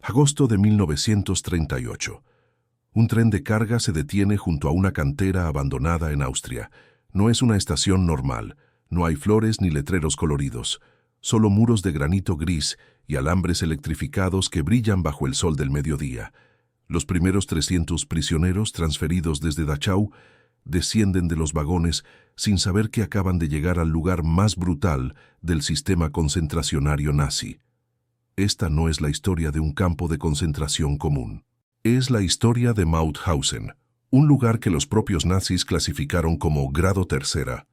Agosto de 1938. Un tren de carga se detiene junto a una cantera abandonada en Austria. No es una estación normal. No hay flores ni letreros coloridos. Solo muros de granito gris y alambres electrificados que brillan bajo el sol del mediodía. Los primeros 300 prisioneros transferidos desde Dachau descienden de los vagones sin saber que acaban de llegar al lugar más brutal del sistema concentracionario nazi. Esta no es la historia de un campo de concentración común. Es la historia de Mauthausen, un lugar que los propios nazis clasificaron como grado tercera,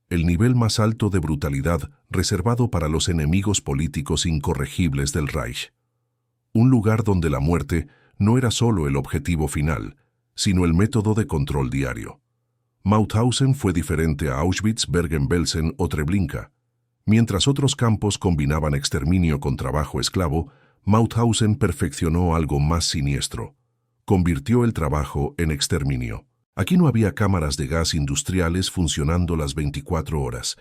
el nivel más alto de brutalidad reservado para los enemigos políticos incorregibles del Reich. Un lugar donde la muerte no era solo el objetivo final, sino el método de control diario. Mauthausen fue diferente a Auschwitz, Bergen-Belsen o Treblinka. Mientras otros campos combinaban exterminio con trabajo esclavo, Mauthausen perfeccionó algo más siniestro. Convirtió el trabajo en exterminio. Aquí no había cámaras de gas industriales funcionando las 24 horas.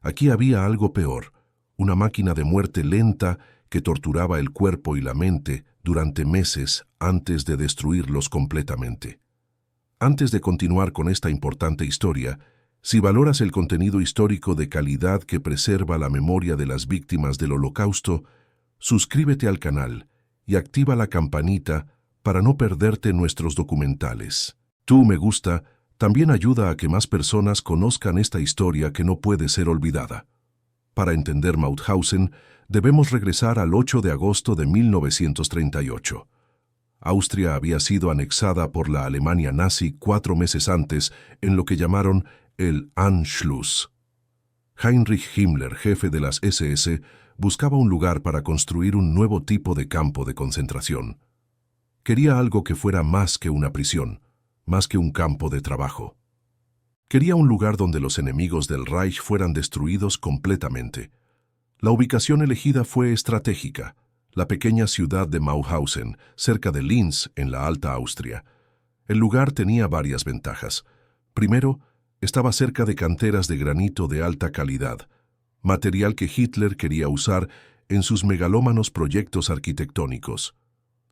Aquí había algo peor, una máquina de muerte lenta que torturaba el cuerpo y la mente durante meses antes de destruirlos completamente. Antes de continuar con esta importante historia, si valoras el contenido histórico de calidad que preserva la memoria de las víctimas del Holocausto, suscríbete al canal y activa la campanita para no perderte nuestros documentales. Tu me gusta también ayuda a que más personas conozcan esta historia que no puede ser olvidada. Para entender Mauthausen, debemos regresar al 8 de agosto de 1938. Austria había sido anexada por la Alemania nazi 4 meses antes en lo que llamaron el Anschluss. Heinrich Himmler, jefe de las SS, buscaba un lugar para construir un nuevo tipo de campo de concentración. Quería algo que fuera más que una prisión, más que un campo de trabajo. Quería un lugar donde los enemigos del Reich fueran destruidos completamente. La ubicación elegida fue estratégica, la pequeña ciudad de Mauthausen, cerca de Linz, en la Alta Austria. El lugar tenía varias ventajas. Primero, estaba cerca de canteras de granito de alta calidad, material que Hitler quería usar en sus megalómanos proyectos arquitectónicos.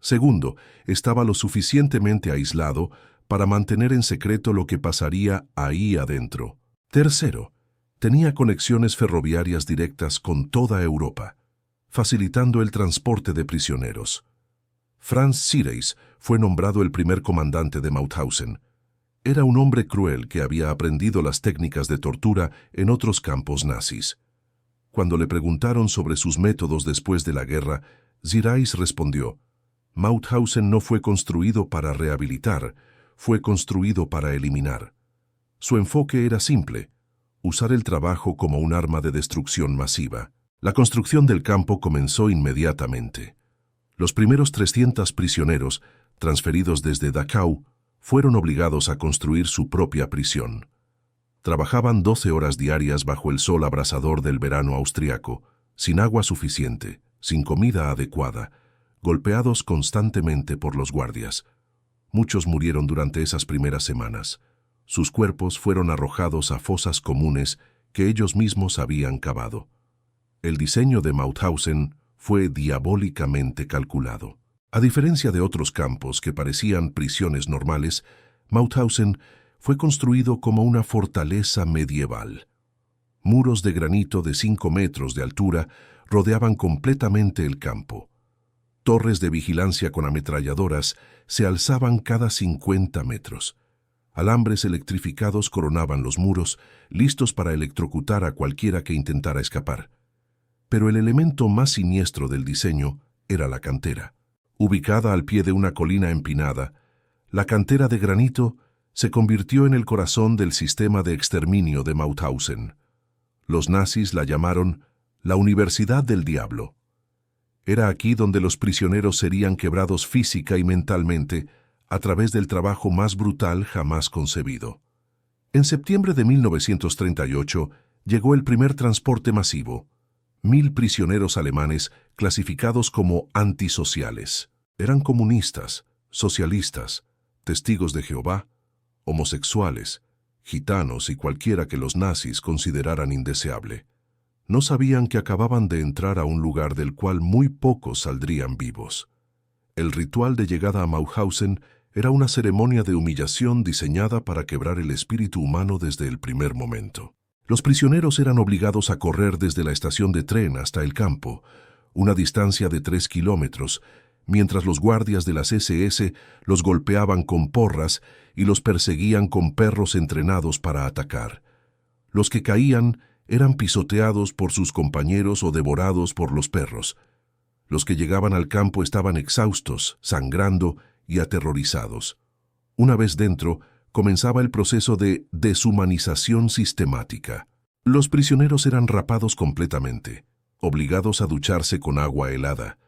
Segundo, estaba lo suficientemente aislado para mantener en secreto lo que pasaría ahí adentro. Tercero, tenía conexiones ferroviarias directas con toda Europa, facilitando el transporte de prisioneros. Franz Sireis fue nombrado el primer comandante de Mauthausen. Era un hombre cruel que había aprendido las técnicas de tortura en otros campos nazis. Cuando le preguntaron sobre sus métodos después de la guerra, Sireis respondió: Mauthausen no fue construido para rehabilitar, fue construido para eliminar. Su enfoque era simple: usar el trabajo como un arma de destrucción masiva. La construcción del campo comenzó inmediatamente. Los primeros 300 prisioneros, transferidos desde Dachau, fueron obligados a construir su propia prisión. Trabajaban 12 horas diarias bajo el sol abrasador del verano austriaco, sin agua suficiente, sin comida adecuada, golpeados constantemente por los guardias. Muchos murieron durante esas primeras semanas. Sus cuerpos fueron arrojados a fosas comunes que ellos mismos habían cavado. El diseño de Mauthausen fue diabólicamente calculado. A diferencia de otros campos que parecían prisiones normales, Mauthausen fue construido como una fortaleza medieval. Muros de granito de 5 metros de altura rodeaban completamente el campo. Torres de vigilancia con ametralladoras se alzaban cada 50 metros. Alambres electrificados coronaban los muros, listos para electrocutar a cualquiera que intentara escapar. Pero el elemento más siniestro del diseño era la cantera. Ubicada al pie de una colina empinada, la cantera de granito se convirtió en el corazón del sistema de exterminio de Mauthausen. Los nazis la llamaron la Universidad del Diablo. Era aquí donde los prisioneros serían quebrados física y mentalmente a través del trabajo más brutal jamás concebido. En septiembre de 1938 llegó el primer transporte masivo. 1000 prisioneros alemanes clasificados como antisociales. Eran comunistas, socialistas, testigos de Jehová, homosexuales, gitanos y cualquiera que los nazis consideraran indeseable. No sabían que acababan de entrar a un lugar del cual muy pocos saldrían vivos. El ritual de llegada a Mauthausen era una ceremonia de humillación diseñada para quebrar el espíritu humano desde el primer momento. Los prisioneros eran obligados a correr desde la estación de tren hasta el campo, una distancia de 3 kilómetros, mientras los guardias de las SS los golpeaban con porras y los perseguían con perros entrenados para atacar. Los que caían eran pisoteados por sus compañeros o devorados por los perros. Los que llegaban al campo estaban exhaustos, sangrando y aterrorizados. Una vez dentro, comenzaba el proceso de deshumanización sistemática. Los prisioneros eran rapados completamente, obligados a ducharse con agua helada,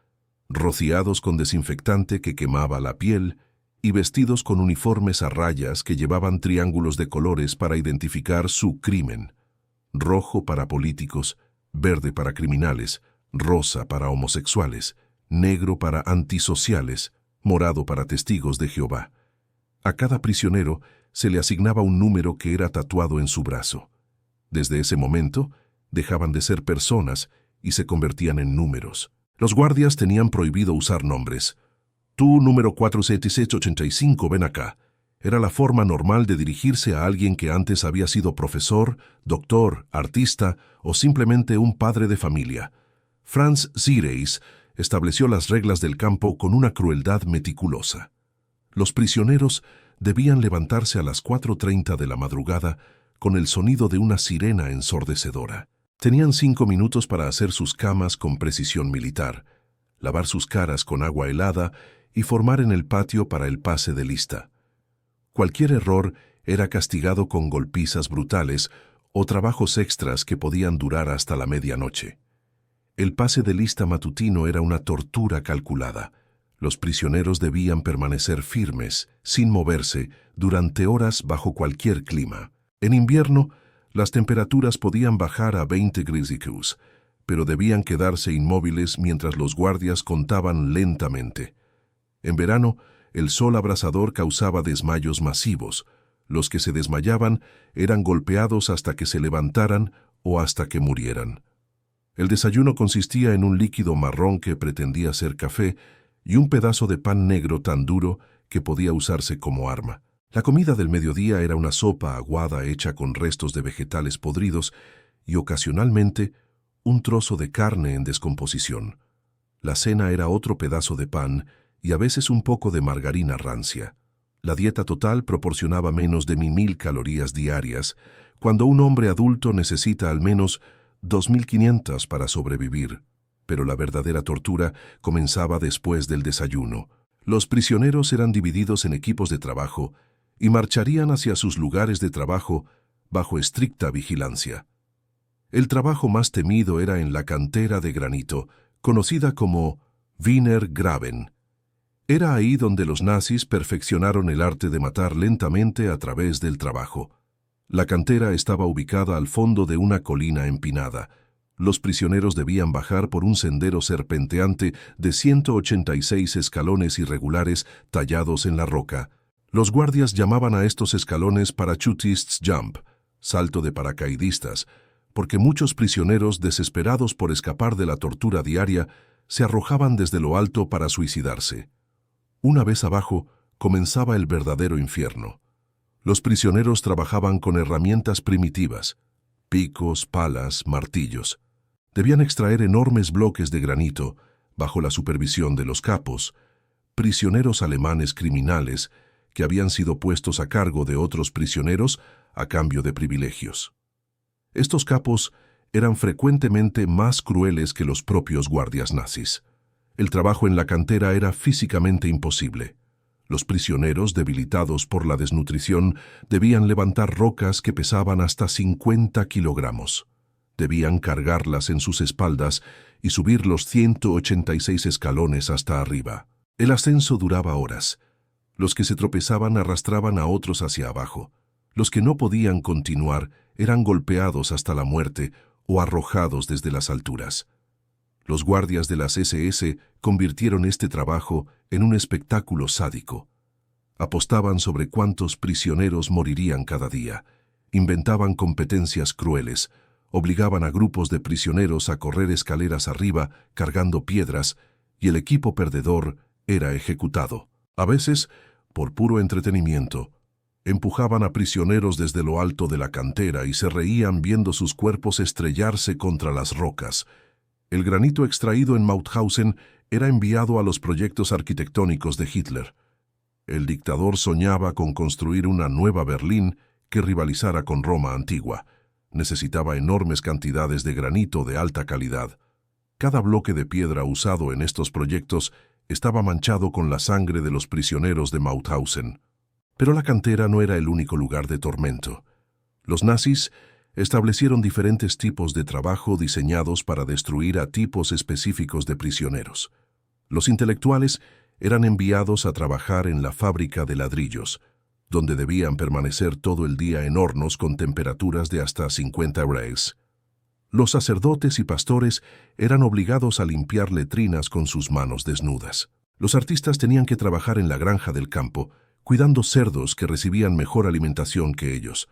rociados con desinfectante que quemaba la piel y vestidos con uniformes a rayas que llevaban triángulos de colores para identificar su crimen: rojo para políticos, verde para criminales, rosa para homosexuales, negro para antisociales, morado para testigos de Jehová. A cada prisionero se le asignaba un número que era tatuado en su brazo. Desde ese momento, dejaban de ser personas y se convertían en números. Los guardias tenían prohibido usar nombres. Tú, número 47685, ven acá. Era la forma normal de dirigirse a alguien que antes había sido profesor, doctor, artista o simplemente un padre de familia. Franz Zireis estableció las reglas del campo con una crueldad meticulosa. Los prisioneros debían levantarse a las 4:30 de la madrugada con el sonido de una sirena ensordecedora. Tenían 5 minutos para hacer sus camas con precisión militar, lavar sus caras con agua helada y formar en el patio para el pase de lista. Cualquier error era castigado con golpizas brutales o trabajos extras que podían durar hasta la medianoche. El pase de lista matutino era una tortura calculada. Los prisioneros debían permanecer firmes, sin moverse, durante horas bajo cualquier clima. En invierno, las temperaturas podían bajar a 20 grados Celsius, pero debían quedarse inmóviles mientras los guardias contaban lentamente. En verano, el sol abrasador causaba desmayos masivos. Los que se desmayaban eran golpeados hasta que se levantaran o hasta que murieran. El desayuno consistía en un líquido marrón que pretendía ser café y un pedazo de pan negro tan duro que podía usarse como arma. La comida del mediodía era una sopa aguada hecha con restos de vegetales podridos y ocasionalmente un trozo de carne en descomposición. La cena era otro pedazo de pan y a veces un poco de margarina rancia. La dieta total proporcionaba menos de 1.000 calorías diarias, cuando un hombre adulto necesita al menos 2.500 para sobrevivir. Pero la verdadera tortura comenzaba después del desayuno. Los prisioneros eran divididos en equipos de trabajo y marcharían hacia sus lugares de trabajo bajo estricta vigilancia. El trabajo más temido era en la cantera de granito, conocida como Wiener Graben. Era ahí donde los nazis perfeccionaron el arte de matar lentamente a través del trabajo. La cantera estaba ubicada al fondo de una colina empinada. Los prisioneros debían bajar por un sendero serpenteante de 186 escalones irregulares tallados en la roca. Los guardias llamaban a estos escalones parachutists jump, salto de paracaidistas, porque muchos prisioneros, desesperados por escapar de la tortura diaria, se arrojaban desde lo alto para suicidarse. Una vez abajo, comenzaba el verdadero infierno. Los prisioneros trabajaban con herramientas primitivas: picos, palas, martillos. Debían extraer enormes bloques de granito bajo la supervisión de los capos, prisioneros alemanes criminales que habían sido puestos a cargo de otros prisioneros a cambio de privilegios. Estos capos eran frecuentemente más crueles que los propios guardias nazis. El trabajo en la cantera era físicamente imposible. Los prisioneros, debilitados por la desnutrición, debían levantar rocas que pesaban hasta 50 kilogramos. Debían cargarlas en sus espaldas y subir los 186 escalones hasta arriba. El ascenso duraba horas. Los que se tropezaban arrastraban a otros hacia abajo. Los que no podían continuar eran golpeados hasta la muerte o arrojados desde las alturas. Los guardias de las SS convirtieron este trabajo en un espectáculo sádico. Apostaban sobre cuántos prisioneros morirían cada día. Inventaban competencias crueles. Obligaban a grupos de prisioneros a correr escaleras arriba cargando piedras, y el equipo perdedor era ejecutado. A veces, por puro entretenimiento, empujaban a prisioneros desde lo alto de la cantera y se reían viendo sus cuerpos estrellarse contra las rocas. El granito extraído en Mauthausen era enviado a los proyectos arquitectónicos de Hitler. El dictador soñaba con construir una nueva Berlín que rivalizara con Roma antigua. Necesitaba enormes cantidades de granito de alta calidad. Cada bloque de piedra usado en estos proyectos estaba manchado con la sangre de los prisioneros de Mauthausen. Pero la cantera no era el único lugar de tormento. Los nazis establecieron diferentes tipos de trabajo diseñados para destruir a tipos específicos de prisioneros. Los intelectuales eran enviados a trabajar en la fábrica de ladrillos, donde debían permanecer todo el día en hornos con temperaturas de hasta 50 grados. Los sacerdotes y pastores eran obligados a limpiar letrinas con sus manos desnudas. Los artistas tenían que trabajar en la granja del campo, cuidando cerdos que recibían mejor alimentación que ellos.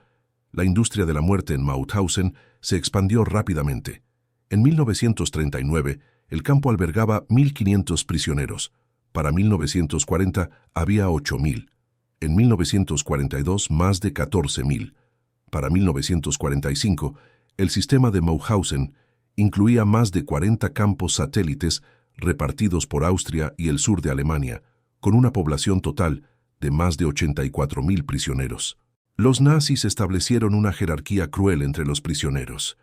La industria de la muerte en Mauthausen se expandió rápidamente. En 1939, el campo albergaba 1.500 prisioneros. Para 1940 había 8.000. En 1942, más de 14.000. Para 1945, el sistema de Mauthausen incluía más de 40 campos satélites repartidos por Austria y el sur de Alemania, con una población total de más de 84.000 prisioneros. Los nazis establecieron una jerarquía cruel entre los prisioneros.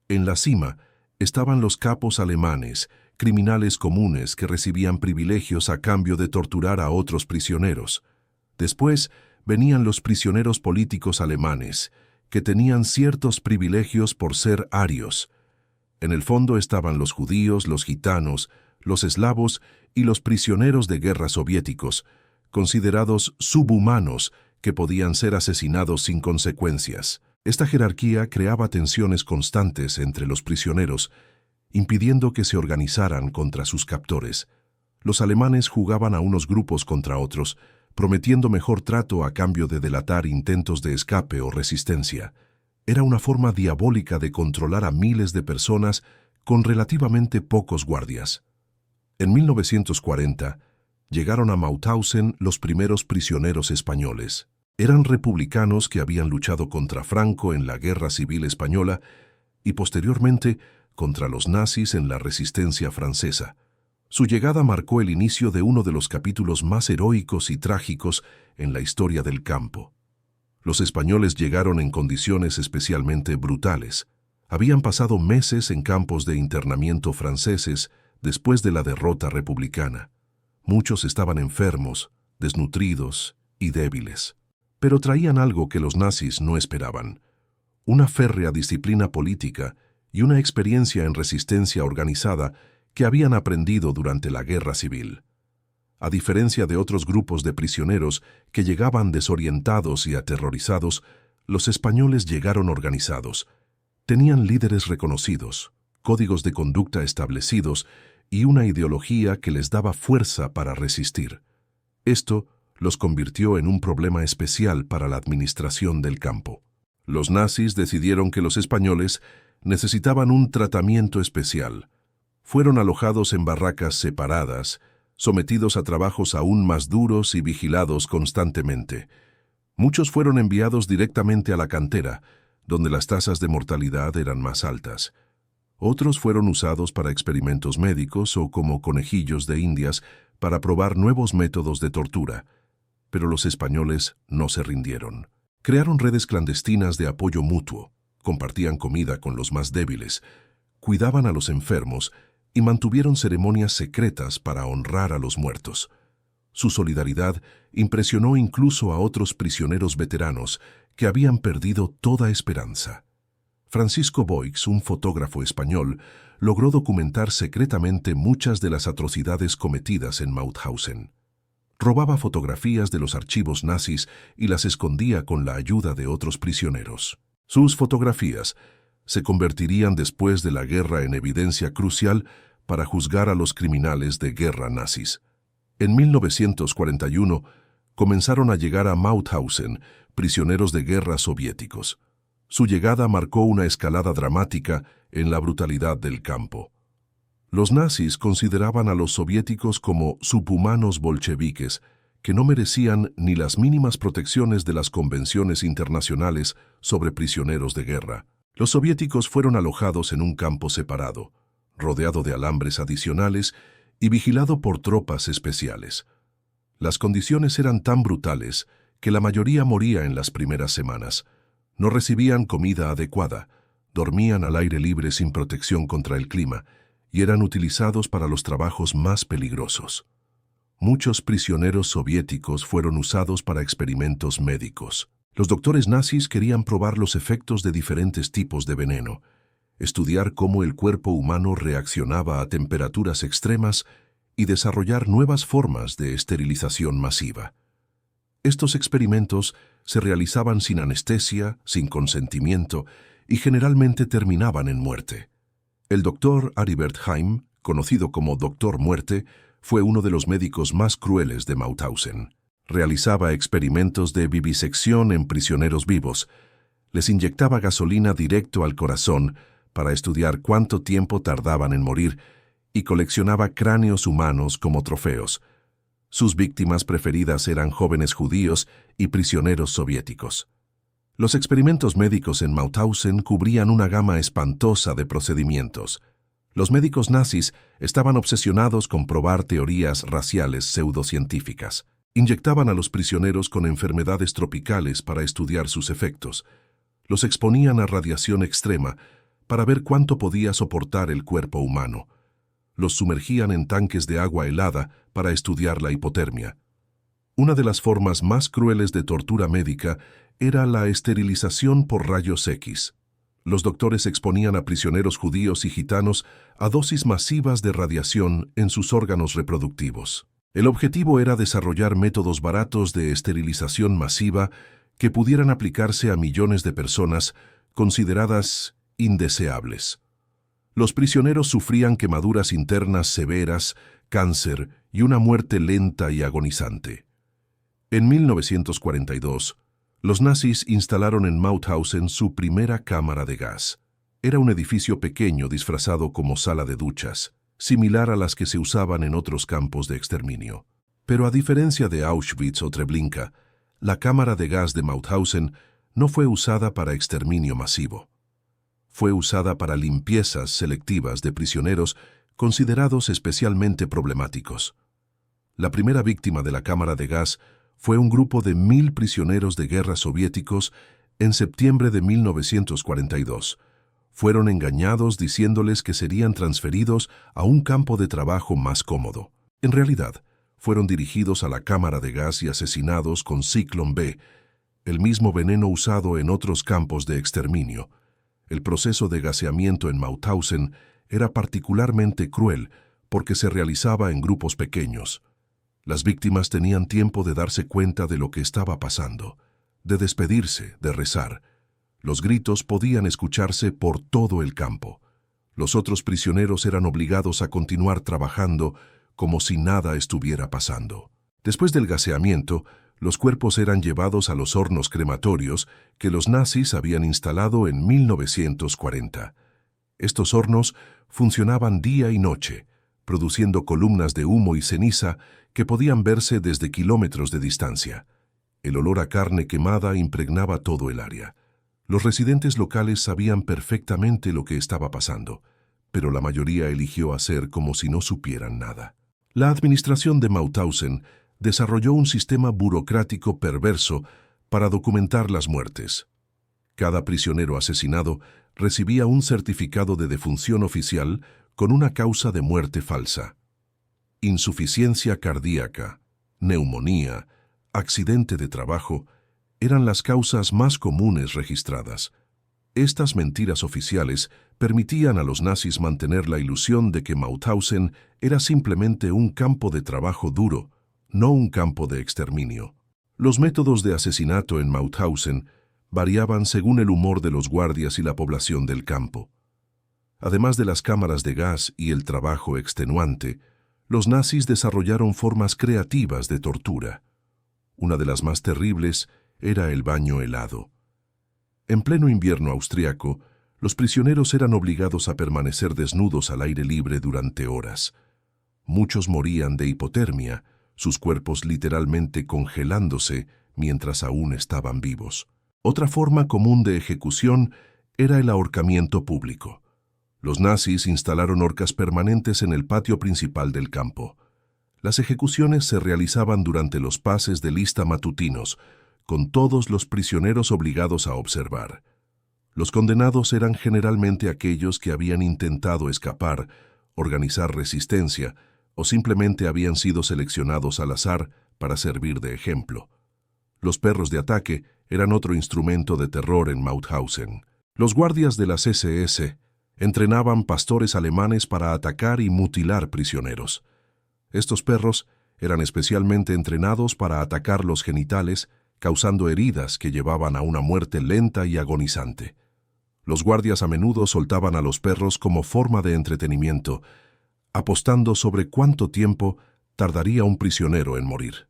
En la cima estaban los capos alemanes, criminales comunes que recibían privilegios a cambio de torturar a otros prisioneros. Después venían los prisioneros políticos alemanes, que tenían ciertos privilegios por ser arios. En el fondo estaban los judíos, los gitanos, los eslavos y los prisioneros de guerra soviéticos, considerados subhumanos que podían ser asesinados sin consecuencias. Esta jerarquía creaba tensiones constantes entre los prisioneros, impidiendo que se organizaran contra sus captores. Los alemanes jugaban a unos grupos contra otros, prometiendo mejor trato a cambio de delatar intentos de escape o resistencia. Era una forma diabólica de controlar a miles de personas con relativamente pocos guardias. En 1940, llegaron a Mauthausen los primeros prisioneros españoles. Eran republicanos que habían luchado contra Franco en la Guerra Civil Española y posteriormente contra los nazis en la Resistencia francesa. Su llegada marcó el inicio de uno de los capítulos más heroicos y trágicos en la historia del campo. Los españoles llegaron en condiciones especialmente brutales. Habían pasado meses en campos de internamiento franceses después de la derrota republicana. Muchos estaban enfermos, desnutridos y débiles. Pero traían algo que los nazis no esperaban: una férrea disciplina política y una experiencia en resistencia organizada que habían aprendido durante la guerra civil. A diferencia de otros grupos de prisioneros que llegaban desorientados y aterrorizados, los españoles llegaron organizados. Tenían líderes reconocidos, códigos de conducta establecidos y una ideología que les daba fuerza para resistir. Esto los convirtió en un problema especial para la administración del campo. Los nazis decidieron que los españoles necesitaban un tratamiento especial. Fueron alojados en barracas separadas, sometidos a trabajos aún más duros y vigilados constantemente. Muchos fueron enviados directamente a la cantera, donde las tasas de mortalidad eran más altas. Otros fueron usados para experimentos médicos o como conejillos de indias para probar nuevos métodos de tortura. Pero los españoles no se rindieron. Crearon redes clandestinas de apoyo mutuo, compartían comida con los más débiles, cuidaban a los enfermos y mantuvieron ceremonias secretas para honrar a los muertos. Su solidaridad impresionó incluso a otros prisioneros veteranos que habían perdido toda esperanza. Francisco Boix, un fotógrafo español, logró documentar secretamente muchas de las atrocidades cometidas en Mauthausen. Robaba fotografías de los archivos nazis y las escondía con la ayuda de otros prisioneros. Sus fotografías se convertirían después de la guerra en evidencia crucial para juzgar a los criminales de guerra nazis. En 1941 comenzaron a llegar a Mauthausen prisioneros de guerra soviéticos. Su llegada marcó una escalada dramática en la brutalidad del campo. Los nazis consideraban a los soviéticos como subhumanos bolcheviques, que no merecían ni las mínimas protecciones de las convenciones internacionales sobre prisioneros de guerra. Los soviéticos fueron alojados en un campo separado, rodeado de alambres adicionales y vigilado por tropas especiales. Las condiciones eran tan brutales que la mayoría moría en las primeras semanas. No recibían comida adecuada, dormían al aire libre sin protección contra el clima y eran utilizados para los trabajos más peligrosos. Muchos prisioneros soviéticos fueron usados para experimentos médicos. Los doctores nazis querían probar los efectos de diferentes tipos de veneno, estudiar cómo el cuerpo humano reaccionaba a temperaturas extremas y desarrollar nuevas formas de esterilización masiva. Estos experimentos se realizaban sin anestesia, sin consentimiento y generalmente terminaban en muerte. El doctor Aribert Heim, conocido como Doctor Muerte, fue uno de los médicos más crueles de Mauthausen. Realizaba experimentos de vivisección en prisioneros vivos. Les inyectaba gasolina directo al corazón para estudiar cuánto tiempo tardaban en morir y coleccionaba cráneos humanos como trofeos. Sus víctimas preferidas eran jóvenes judíos y prisioneros soviéticos. Los experimentos médicos en Mauthausen cubrían una gama espantosa de procedimientos. Los médicos nazis estaban obsesionados con probar teorías raciales pseudocientíficas. Inyectaban a los prisioneros con enfermedades tropicales para estudiar sus efectos. Los exponían a radiación extrema para ver cuánto podía soportar el cuerpo humano. Los sumergían en tanques de agua helada para estudiar la hipotermia. Una de las formas más crueles de tortura médica era la esterilización por rayos X. Los doctores exponían a prisioneros judíos y gitanos a dosis masivas de radiación en sus órganos reproductivos. El objetivo era desarrollar métodos baratos de esterilización masiva que pudieran aplicarse a millones de personas consideradas indeseables. Los prisioneros sufrían quemaduras internas severas, cáncer y una muerte lenta y agonizante. En 1942, los nazis instalaron en Mauthausen su primera cámara de gas. Era un edificio pequeño disfrazado como sala de duchas, similar a las que se usaban en otros campos de exterminio. Pero a diferencia de Auschwitz o Treblinka, la cámara de gas de Mauthausen no fue usada para exterminio masivo. Fue usada para limpiezas selectivas de prisioneros considerados especialmente problemáticos. La primera víctima de la cámara de gas fue un grupo de 1,000 prisioneros de guerra soviéticos en septiembre de 1942. Fueron engañados diciéndoles que serían transferidos a un campo de trabajo más cómodo. En realidad, fueron dirigidos a la cámara de gas y asesinados con Zyklon B, el mismo veneno usado en otros campos de exterminio. El proceso de gaseamiento en Mauthausen era particularmente cruel porque se realizaba en grupos pequeños. Las víctimas tenían tiempo de darse cuenta de lo que estaba pasando, de despedirse, de rezar. Los gritos podían escucharse por todo el campo. Los otros prisioneros eran obligados a continuar trabajando como si nada estuviera pasando. Después del gaseamiento, los cuerpos eran llevados a los hornos crematorios que los nazis habían instalado en 1940. Estos hornos funcionaban día y noche, produciendo columnas de humo y ceniza que podían verse desde kilómetros de distancia. El olor a carne quemada impregnaba todo el área. Los residentes locales sabían perfectamente lo que estaba pasando, pero la mayoría eligió hacer como si no supieran nada. La administración de Mauthausen desarrolló un sistema burocrático perverso para documentar las muertes. Cada prisionero asesinado recibía un certificado de defunción oficial con una causa de muerte falsa. Insuficiencia cardíaca, neumonía, accidente de trabajo eran las causas más comunes registradas. Estas mentiras oficiales permitían a los nazis mantener la ilusión de que Mauthausen era simplemente un campo de trabajo duro, no un campo de exterminio. Los métodos de asesinato en Mauthausen variaban según el humor de los guardias y la población del campo. Además de las cámaras de gas y el trabajo extenuante, los nazis desarrollaron formas creativas de tortura. Una de las más terribles era el baño helado. En pleno invierno austriaco, Los prisioneros eran obligados a permanecer desnudos al aire libre durante horas. Muchos morían de hipotermia, sus cuerpos literalmente congelándose mientras aún estaban vivos. Otra forma común de ejecución era el ahorcamiento público. Los nazis instalaron horcas permanentes en el patio principal del campo. Las ejecuciones se realizaban durante los pases de lista matutinos, con todos los prisioneros obligados a observar. Los condenados eran generalmente aquellos que habían intentado escapar, organizar resistencia o simplemente habían sido seleccionados al azar para servir de ejemplo. Los perros de ataque eran otro instrumento de terror en Mauthausen. Los guardias de las SS entrenaban pastores alemanes para atacar y mutilar prisioneros. Estos perros eran especialmente entrenados para atacar los genitales, causando heridas que llevaban a una muerte lenta y agonizante. Los guardias a menudo soltaban a los perros como forma de entretenimiento, apostando sobre cuánto tiempo tardaría un prisionero en morir.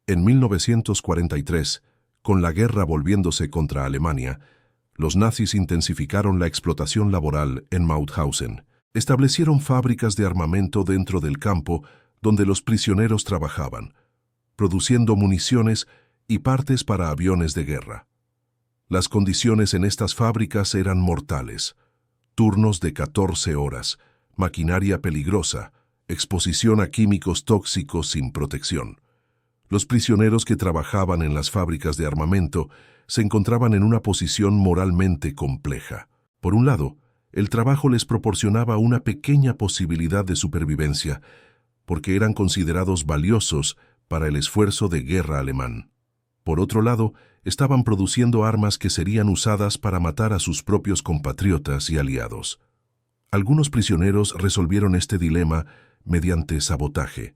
En 1943, con la guerra volviéndose contra Alemania, los nazis intensificaron la explotación laboral en Mauthausen. Establecieron fábricas de armamento dentro del campo donde los prisioneros trabajaban, produciendo municiones y partes para aviones de guerra. Las condiciones en estas fábricas eran mortales. Turnos de 14 horas, maquinaria peligrosa, exposición a químicos tóxicos sin protección. Los prisioneros que trabajaban en las fábricas de armamento se encontraban en una posición moralmente compleja. Por un lado, el trabajo les proporcionaba una pequeña posibilidad de supervivencia, porque eran considerados valiosos para el esfuerzo de guerra alemán. Por otro lado, estaban produciendo armas que serían usadas para matar a sus propios compatriotas y aliados. Algunos prisioneros resolvieron este dilema mediante sabotaje.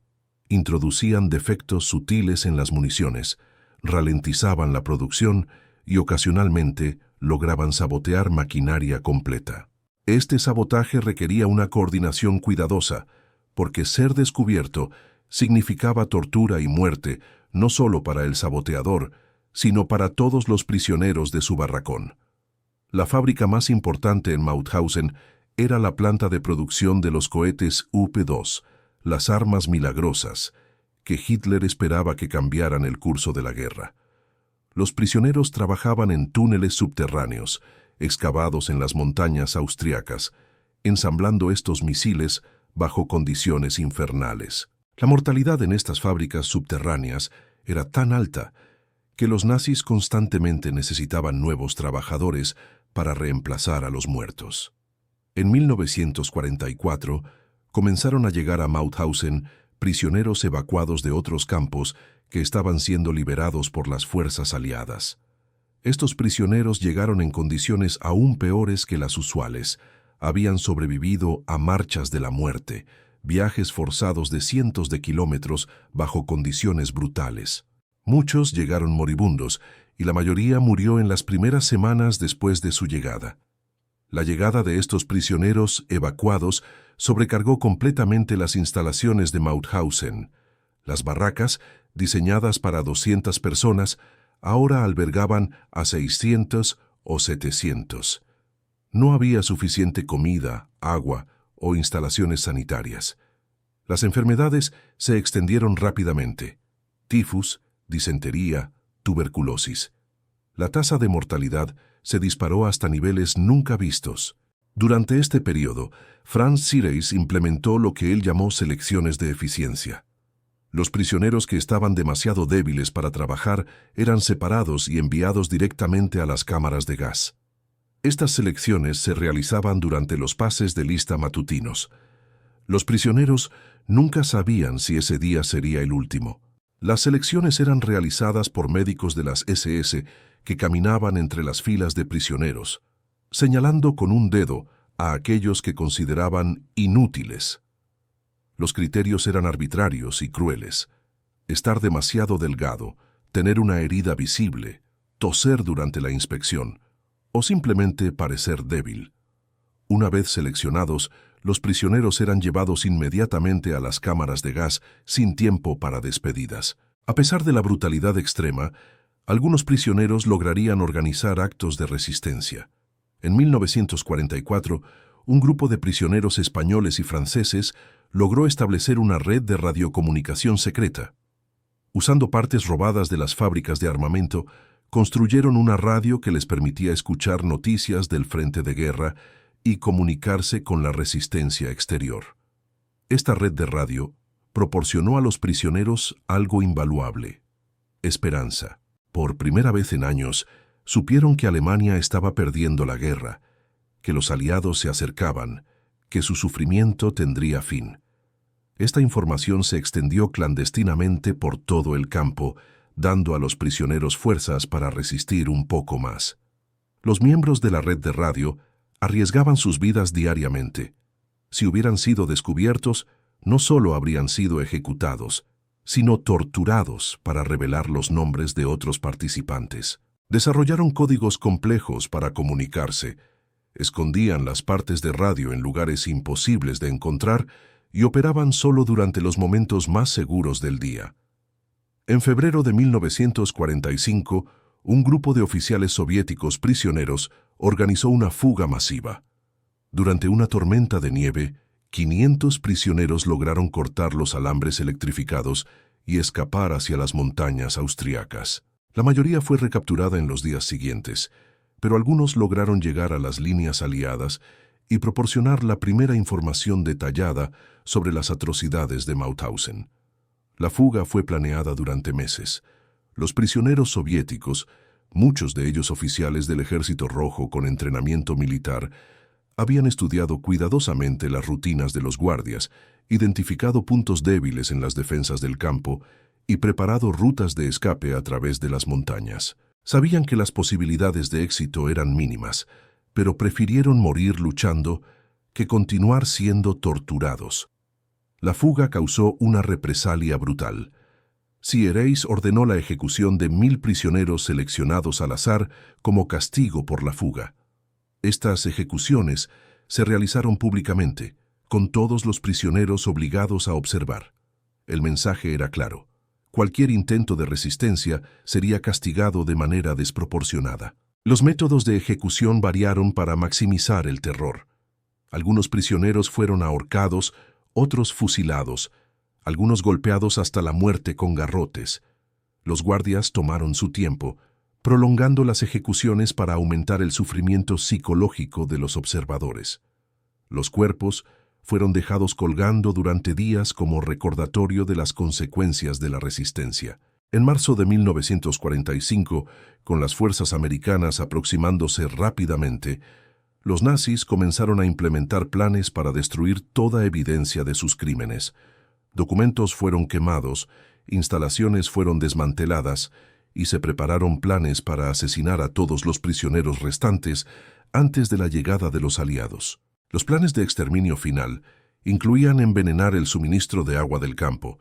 Introducían defectos sutiles en las municiones, ralentizaban la producción y ocasionalmente lograban sabotear maquinaria completa. Este sabotaje requería una coordinación cuidadosa, porque ser descubierto significaba tortura y muerte, no solo para el saboteador, sino para todos los prisioneros de su barracón. La fábrica más importante en Mauthausen era la planta de producción de los cohetes UP-2, las armas milagrosas, que Hitler esperaba que cambiaran el curso de la guerra. Los prisioneros trabajaban en túneles subterráneos, excavados en las montañas austriacas, ensamblando estos misiles bajo condiciones infernales. La mortalidad en estas fábricas subterráneas era tan alta que los nazis constantemente necesitaban nuevos trabajadores para reemplazar a los muertos. En 1944 comenzaron a llegar a Mauthausen prisioneros evacuados de otros campos que estaban siendo liberados por las fuerzas aliadas. Estos prisioneros llegaron en condiciones aún peores que las usuales. Habían sobrevivido a marchas de la muerte, viajes forzados de cientos de kilómetros bajo condiciones brutales. Muchos llegaron moribundos y la mayoría murió en las primeras semanas después de su llegada. La llegada de estos prisioneros evacuados sobrecargó completamente las instalaciones de Mauthausen. Las barracas, diseñadas para 200 personas, ahora albergaban a 600 o 700. No había suficiente comida, agua o instalaciones sanitarias. Las enfermedades se extendieron rápidamente: tifus, disentería, tuberculosis. La tasa de mortalidad se disparó hasta niveles nunca vistos. Durante este periodo, Franz Sireis implementó lo que él llamó selecciones de eficiencia. Los prisioneros que estaban demasiado débiles para trabajar eran separados y enviados directamente a las cámaras de gas. Estas selecciones se realizaban durante los pases de lista matutinos. Los prisioneros nunca sabían si ese día sería el último. Las selecciones eran realizadas por médicos de las SS que caminaban entre las filas de prisioneros, señalando con un dedo a aquellos que consideraban inútiles. Los criterios eran arbitrarios y crueles: estar demasiado delgado, tener una herida visible, toser durante la inspección, o simplemente parecer débil. Una vez seleccionados, los prisioneros eran llevados inmediatamente a las cámaras de gas sin tiempo para despedidas. A pesar de la brutalidad extrema, algunos prisioneros lograrían organizar actos de resistencia. En 1944, un grupo de prisioneros españoles y franceses logró establecer una red de radiocomunicación secreta. Usando partes robadas de las fábricas de armamento, construyeron una radio que les permitía escuchar noticias del frente de guerra y comunicarse con la resistencia exterior. Esta red de radio proporcionó a los prisioneros algo invaluable: esperanza. Por primera vez en años, supieron que Alemania estaba perdiendo la guerra, que los aliados se acercaban, que su sufrimiento tendría fin. Esta información se extendió clandestinamente por todo el campo, dando a los prisioneros fuerzas para resistir un poco más. Los miembros de la red de radio arriesgaban sus vidas diariamente. Si hubieran sido descubiertos, no solo habrían sido ejecutados, sino torturados para revelar los nombres de otros participantes. Desarrollaron códigos complejos para comunicarse, escondían las partes de radio en lugares imposibles de encontrar y operaban solo durante los momentos más seguros del día. En febrero de 1945, un grupo de oficiales soviéticos prisioneros organizó una fuga masiva. Durante una tormenta de nieve, 500 prisioneros lograron cortar los alambres electrificados y escapar hacia las montañas austriacas. La mayoría fue recapturada en los días siguientes, pero algunos lograron llegar a las líneas aliadas y proporcionar la primera información detallada sobre las atrocidades de Mauthausen. La fuga fue planeada durante meses. Los prisioneros soviéticos, muchos de ellos oficiales del Ejército Rojo con entrenamiento militar, habían estudiado cuidadosamente las rutinas de los guardias, identificado puntos débiles en las defensas del campo y preparado rutas de escape a través de las montañas. Sabían que las posibilidades de éxito eran mínimas, pero prefirieron morir luchando que continuar siendo torturados. La fuga causó una represalia brutal. Siereis ordenó la ejecución de 1000 prisioneros seleccionados al azar como castigo por la fuga. Estas ejecuciones se realizaron públicamente, con todos los prisioneros obligados a observar. El mensaje era claro: cualquier intento de resistencia sería castigado de manera desproporcionada. Los métodos de ejecución variaron para maximizar el terror. Algunos prisioneros fueron ahorcados, otros fusilados, algunos golpeados hasta la muerte con garrotes. Los guardias tomaron su tiempo, prolongando las ejecuciones para aumentar el sufrimiento psicológico de los observadores. Los cuerpos fueron dejados colgando durante días como recordatorio de las consecuencias de la resistencia. En marzo de 1945, con las fuerzas americanas aproximándose rápidamente, los nazis comenzaron a implementar planes para destruir toda evidencia de sus crímenes. Documentos fueron quemados, instalaciones fueron desmanteladas y se prepararon planes para asesinar a todos los prisioneros restantes antes de la llegada de los aliados. Los planes de exterminio final incluían envenenar el suministro de agua del campo,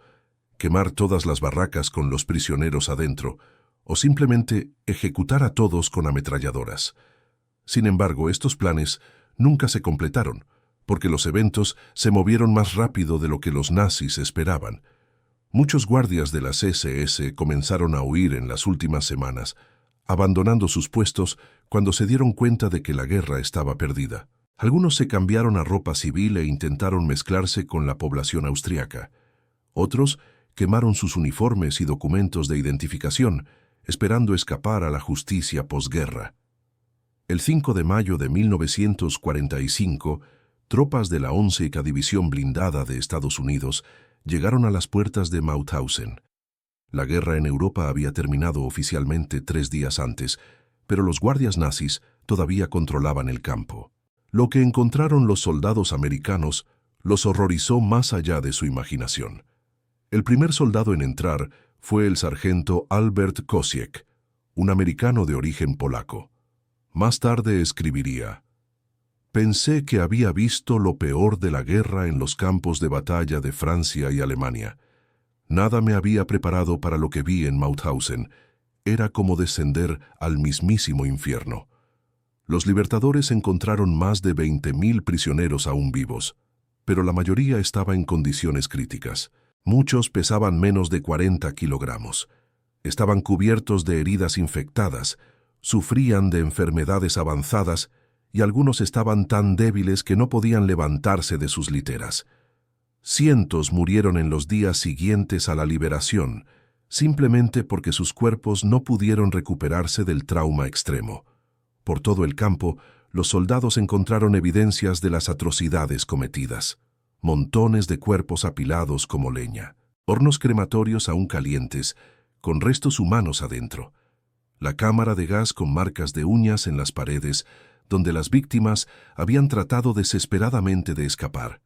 quemar todas las barracas con los prisioneros adentro, o simplemente ejecutar a todos con ametralladoras. Sin embargo, estos planes nunca se completaron, porque los eventos se movieron más rápido de lo que los nazis esperaban. Muchos guardias de las SS comenzaron a huir en las últimas semanas, abandonando sus puestos cuando se dieron cuenta de que la guerra estaba perdida. Algunos se cambiaron a ropa civil e intentaron mezclarse con la población austriaca. Otros quemaron sus uniformes y documentos de identificación, esperando escapar a la justicia posguerra. El 5 de mayo de 1945, tropas de la 11ª División Blindada de Estados Unidos llegaron a las puertas de Mauthausen. La guerra en Europa había terminado oficialmente 3 días antes, pero los guardias nazis todavía controlaban el campo. Lo que encontraron los soldados americanos los horrorizó más allá de su imaginación. El primer soldado en entrar fue el sargento Albert Kosiek, un americano de origen polaco. Más tarde escribiría: «Pensé que había visto lo peor de la guerra en los campos de batalla de Francia y Alemania. Nada me había preparado para lo que vi en Mauthausen. Era como descender al mismísimo infierno». Los libertadores encontraron más de 20.000 prisioneros aún vivos, pero la mayoría estaba en condiciones críticas. Muchos pesaban menos de 40 kilogramos. Estaban cubiertos de heridas infectadas, sufrían de enfermedades avanzadas y algunos estaban tan débiles que no podían levantarse de sus literas. Cientos murieron en los días siguientes a la liberación, simplemente porque sus cuerpos no pudieron recuperarse del trauma extremo. Por todo el campo, los soldados encontraron evidencias de las atrocidades cometidas. Montones de cuerpos apilados como leña, hornos crematorios aún calientes, con restos humanos adentro. La cámara de gas con marcas de uñas en las paredes, donde las víctimas habían tratado desesperadamente de escapar.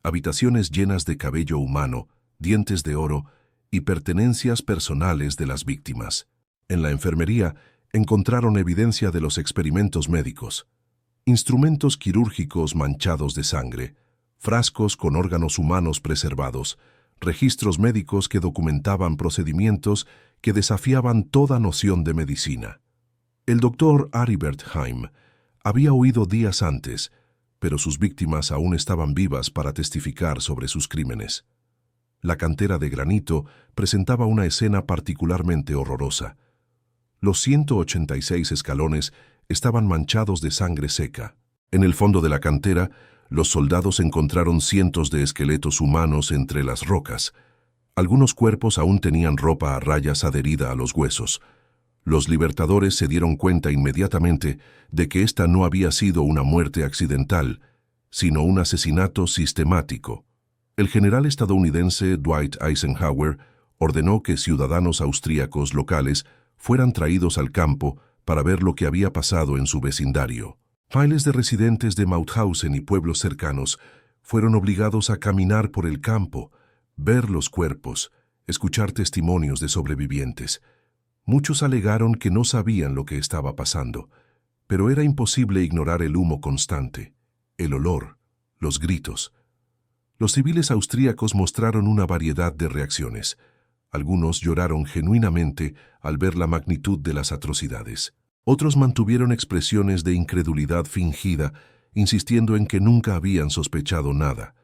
Habitaciones llenas de cabello humano, dientes de oro y pertenencias personales de las víctimas. En la enfermería encontraron evidencia de los experimentos médicos. Instrumentos quirúrgicos manchados de sangre, frascos con órganos humanos preservados, registros médicos que documentaban procedimientos que desafiaban toda noción de medicina. El doctor Aribert Heim había huido días antes, pero sus víctimas aún estaban vivas para testificar sobre sus crímenes. La cantera de granito presentaba una escena particularmente horrorosa. Los 186 escalones estaban manchados de sangre seca. En el fondo de la cantera, los soldados encontraron cientos de esqueletos humanos entre las rocas. Algunos cuerpos aún tenían ropa a rayas adherida a los huesos. Los libertadores se dieron cuenta inmediatamente de que esta no había sido una muerte accidental, sino un asesinato sistemático. El general estadounidense Dwight Eisenhower ordenó que ciudadanos austríacos locales fueran traídos al campo para ver lo que había pasado en su vecindario. Miles de residentes de Mauthausen y pueblos cercanos fueron obligados a caminar por el campo, ver los cuerpos, escuchar testimonios de sobrevivientes. Muchos alegaron que no sabían lo que estaba pasando, pero era imposible ignorar el humo constante, el olor, los gritos. Los civiles austríacos mostraron una variedad de reacciones. Algunos lloraron genuinamente al ver la magnitud de las atrocidades. Otros mantuvieron expresiones de incredulidad fingida, insistiendo en que nunca habían sospechado nada.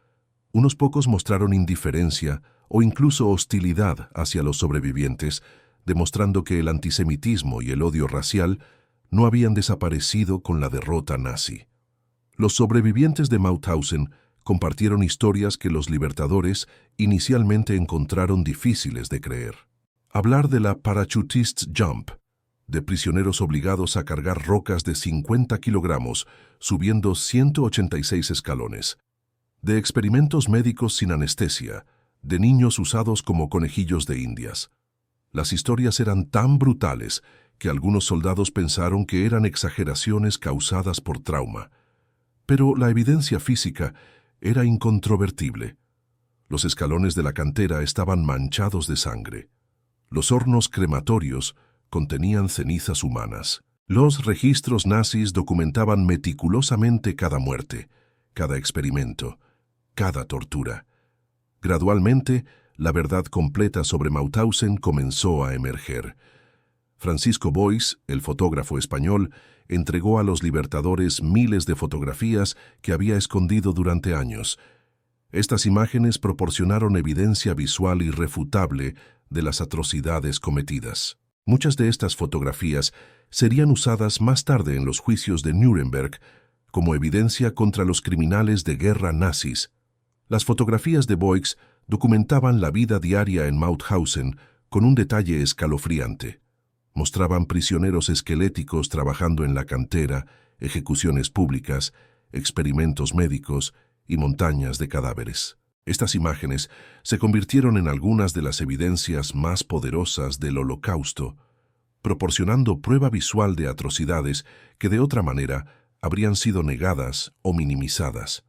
Unos pocos mostraron indiferencia o incluso hostilidad hacia los sobrevivientes, demostrando que el antisemitismo y el odio racial no habían desaparecido con la derrota nazi. Los sobrevivientes de Mauthausen compartieron historias que los libertadores inicialmente encontraron difíciles de creer. Hablar de la parachutist jump, de prisioneros obligados a cargar rocas de 50 kilogramos, subiendo 186 escalones, de experimentos médicos sin anestesia, de niños usados como conejillos de indias. Las historias eran tan brutales que algunos soldados pensaron que eran exageraciones causadas por trauma. Pero la evidencia física era incontrovertible. Los escalones de la cantera estaban manchados de sangre. Los hornos crematorios contenían cenizas humanas. Los registros nazis documentaban meticulosamente cada muerte, cada experimento, cada tortura. Gradualmente, la verdad completa sobre Mauthausen comenzó a emerger. Francisco Boix, el fotógrafo español, entregó a los libertadores miles de fotografías que había escondido durante años. Estas imágenes proporcionaron evidencia visual irrefutable de las atrocidades cometidas. Muchas de estas fotografías serían usadas más tarde en los juicios de Nuremberg como evidencia contra los criminales de guerra nazis. Las fotografías de Boix documentaban la vida diaria en Mauthausen con un detalle escalofriante. Mostraban prisioneros esqueléticos trabajando en la cantera, ejecuciones públicas, experimentos médicos y montañas de cadáveres. Estas imágenes se convirtieron en algunas de las evidencias más poderosas del Holocausto, proporcionando prueba visual de atrocidades que de otra manera habrían sido negadas o minimizadas.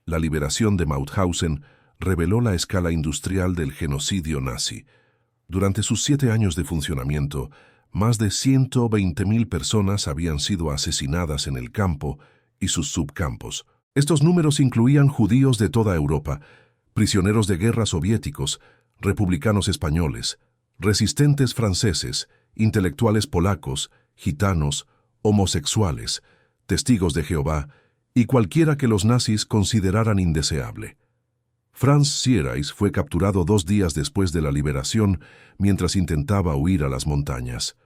La liberación de Mauthausen reveló la escala industrial del genocidio nazi. Durante sus 7 años de funcionamiento, más de 120.000 personas habían sido asesinadas en el campo y sus subcampos. Estos números incluían judíos de toda Europa, prisioneros de guerra soviéticos, republicanos españoles, resistentes franceses, intelectuales polacos, gitanos, homosexuales, testigos de Jehová y cualquiera que los nazis consideraran indeseable. Franz Siereis fue capturado 2 días después de la liberación mientras intentaba huir a las montañas.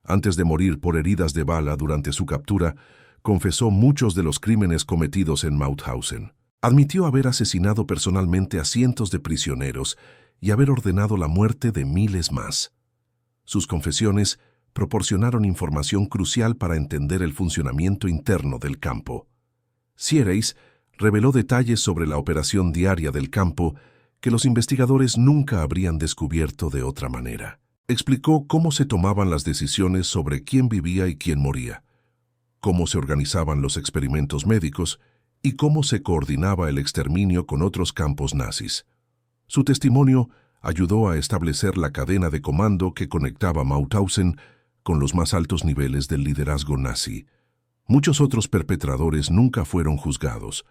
Antes de morir por heridas de bala durante su captura, confesó muchos de los crímenes cometidos en Mauthausen. Admitió haber asesinado personalmente a cientos de prisioneros y haber ordenado la muerte de miles más. Sus confesiones proporcionaron información crucial para entender el funcionamiento interno del campo. Siereis reveló detalles sobre la operación diaria del campo que los investigadores nunca habrían descubierto de otra manera. Explicó cómo se tomaban las decisiones sobre quién vivía y quién moría, cómo se organizaban los experimentos médicos y cómo se coordinaba el exterminio con otros campos nazis. Su testimonio ayudó a establecer la cadena de comando que conectaba Mauthausen con los más altos niveles del liderazgo nazi. Muchos otros perpetradores nunca fueron juzgados.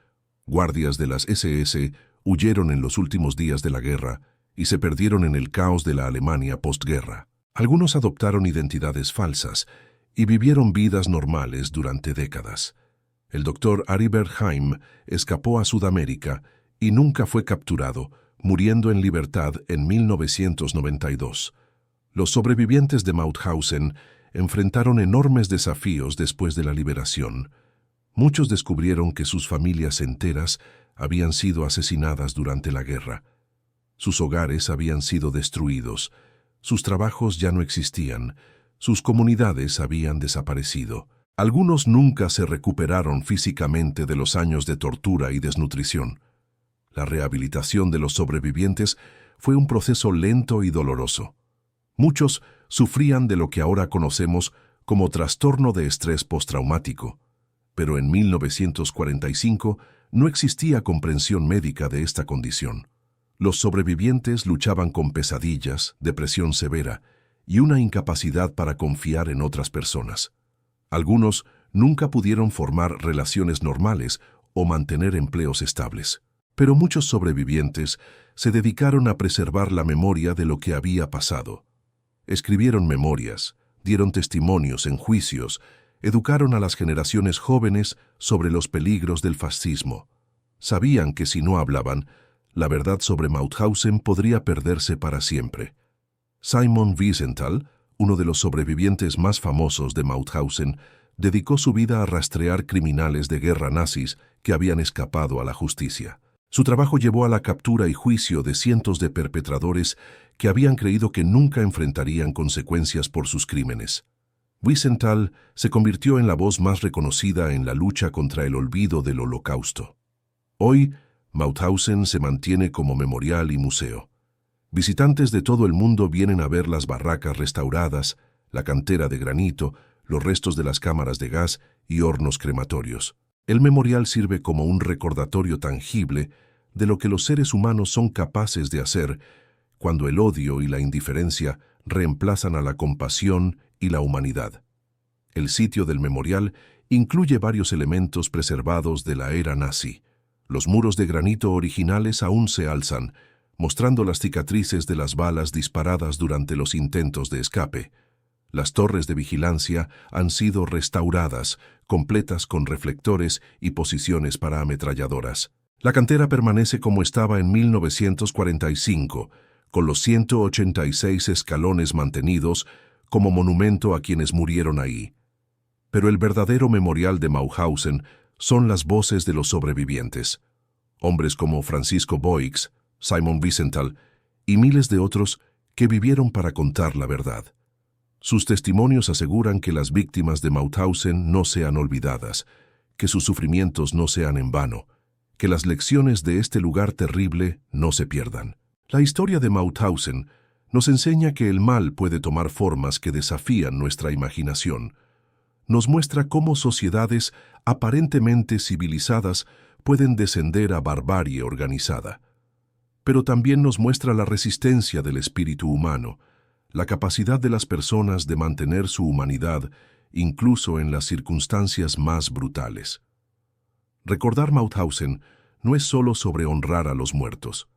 Guardias de las SS huyeron en los últimos días de la guerra y se perdieron en el caos de la Alemania postguerra. Algunos adoptaron identidades falsas y vivieron vidas normales durante décadas. El doctor Aribert Heim escapó a Sudamérica y nunca fue capturado, muriendo en libertad en 1992. Los sobrevivientes de Mauthausen enfrentaron enormes desafíos después de la liberación. Muchos descubrieron que sus familias enteras habían sido asesinadas durante la guerra. Sus hogares habían sido destruidos, sus trabajos ya no existían, sus comunidades habían desaparecido. Algunos nunca se recuperaron físicamente de los años de tortura y desnutrición. La rehabilitación de los sobrevivientes fue un proceso lento y doloroso. Muchos sufrían de lo que ahora conocemos como trastorno de estrés postraumático, pero en 1945 no existía comprensión médica de esta condición. Los sobrevivientes luchaban con pesadillas, depresión severa y una incapacidad para confiar en otras personas. Algunos nunca pudieron formar relaciones normales o mantener empleos estables. Pero muchos sobrevivientes se dedicaron a preservar la memoria de lo que había pasado. Escribieron memorias, dieron testimonios en juicios, educaron a las generaciones jóvenes sobre los peligros del fascismo. Sabían que si no hablaban, la verdad sobre Mauthausen podría perderse para siempre. Simon Wiesenthal, uno de los sobrevivientes más famosos de Mauthausen, dedicó su vida a rastrear criminales de guerra nazis que habían escapado a la justicia. Su trabajo llevó a la captura y juicio de cientos de perpetradores que habían creído que nunca enfrentarían consecuencias por sus crímenes. Wiesenthal se convirtió en la voz más reconocida en la lucha contra el olvido del Holocausto. Hoy, Mauthausen se mantiene como memorial y museo. Visitantes de todo el mundo vienen a ver las barracas restauradas, la cantera de granito, los restos de las cámaras de gas y hornos crematorios. El memorial sirve como un recordatorio tangible de lo que los seres humanos son capaces de hacer cuando el odio y la indiferencia reemplazan a la compasión y la humanidad. El sitio del memorial incluye varios elementos preservados de la era nazi. Los muros de granito originales aún se alzan, mostrando las cicatrices de las balas disparadas durante los intentos de escape. Las torres de vigilancia han sido restauradas, completas con reflectores y posiciones para ametralladoras. La cantera permanece como estaba en 1945, con los 186 escalones mantenidos como monumento a quienes murieron ahí. Pero el verdadero memorial de Mauthausen son las voces de los sobrevivientes. Hombres como Francisco Boix, Simon Wiesenthal y miles de otros que vivieron para contar la verdad. Sus testimonios aseguran que las víctimas de Mauthausen no sean olvidadas, que sus sufrimientos no sean en vano, que las lecciones de este lugar terrible no se pierdan. La historia de Mauthausen nos enseña que el mal puede tomar formas que desafían nuestra imaginación. Nos muestra cómo sociedades aparentemente civilizadas pueden descender a barbarie organizada. Pero también nos muestra la resistencia del espíritu humano, la capacidad de las personas de mantener su humanidad incluso en las circunstancias más brutales. Recordar Mauthausen no es solo sobre honrar a los muertos,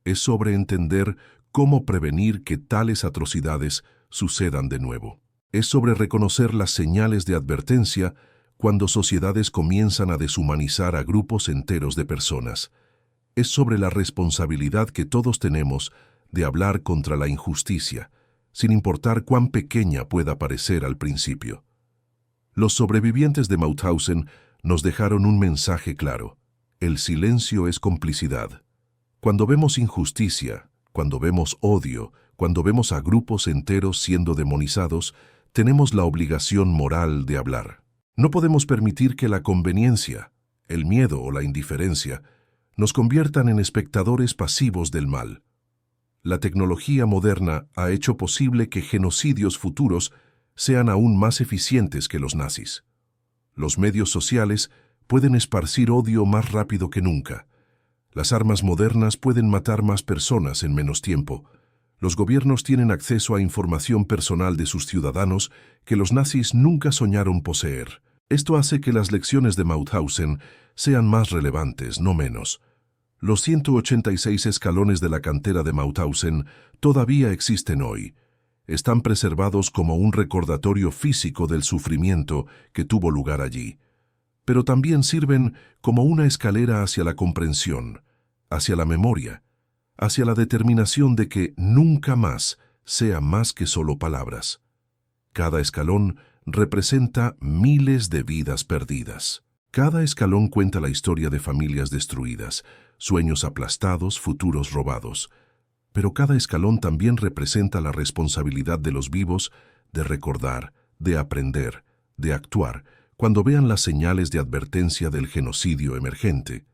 es sobre entender cómo prevenir que tales atrocidades sucedan de nuevo. Es sobre reconocer las señales de advertencia cuando sociedades comienzan a deshumanizar a grupos enteros de personas. Es sobre la responsabilidad que todos tenemos de hablar contra la injusticia, sin importar cuán pequeña pueda parecer al principio. Los sobrevivientes de Mauthausen nos dejaron un mensaje claro. El silencio es complicidad. Cuando vemos injusticia, cuando vemos odio, cuando vemos a grupos enteros siendo demonizados, tenemos la obligación moral de hablar. No podemos permitir que la conveniencia, el miedo o la indiferencia nos conviertan en espectadores pasivos del mal. La tecnología moderna ha hecho posible que genocidios futuros sean aún más eficientes que los nazis. Los medios sociales pueden esparcir odio más rápido que nunca. Las armas modernas pueden matar más personas en menos tiempo. Los gobiernos tienen acceso a información personal de sus ciudadanos que los nazis nunca soñaron poseer. Esto hace que las lecciones de Mauthausen sean más relevantes, no menos. Los 186 escalones de la cantera de Mauthausen todavía existen hoy. Están preservados como un recordatorio físico del sufrimiento que tuvo lugar allí. Pero también sirven como una escalera hacia la comprensión, hacia la memoria, hacia la determinación de que nunca más sea más que solo palabras. Cada escalón representa miles de vidas perdidas. Cada escalón cuenta la historia de familias destruidas, sueños aplastados, futuros robados. Pero cada escalón también representa la responsabilidad de los vivos de recordar, de aprender, de actuar, cuando vean las señales de advertencia del genocidio emergente.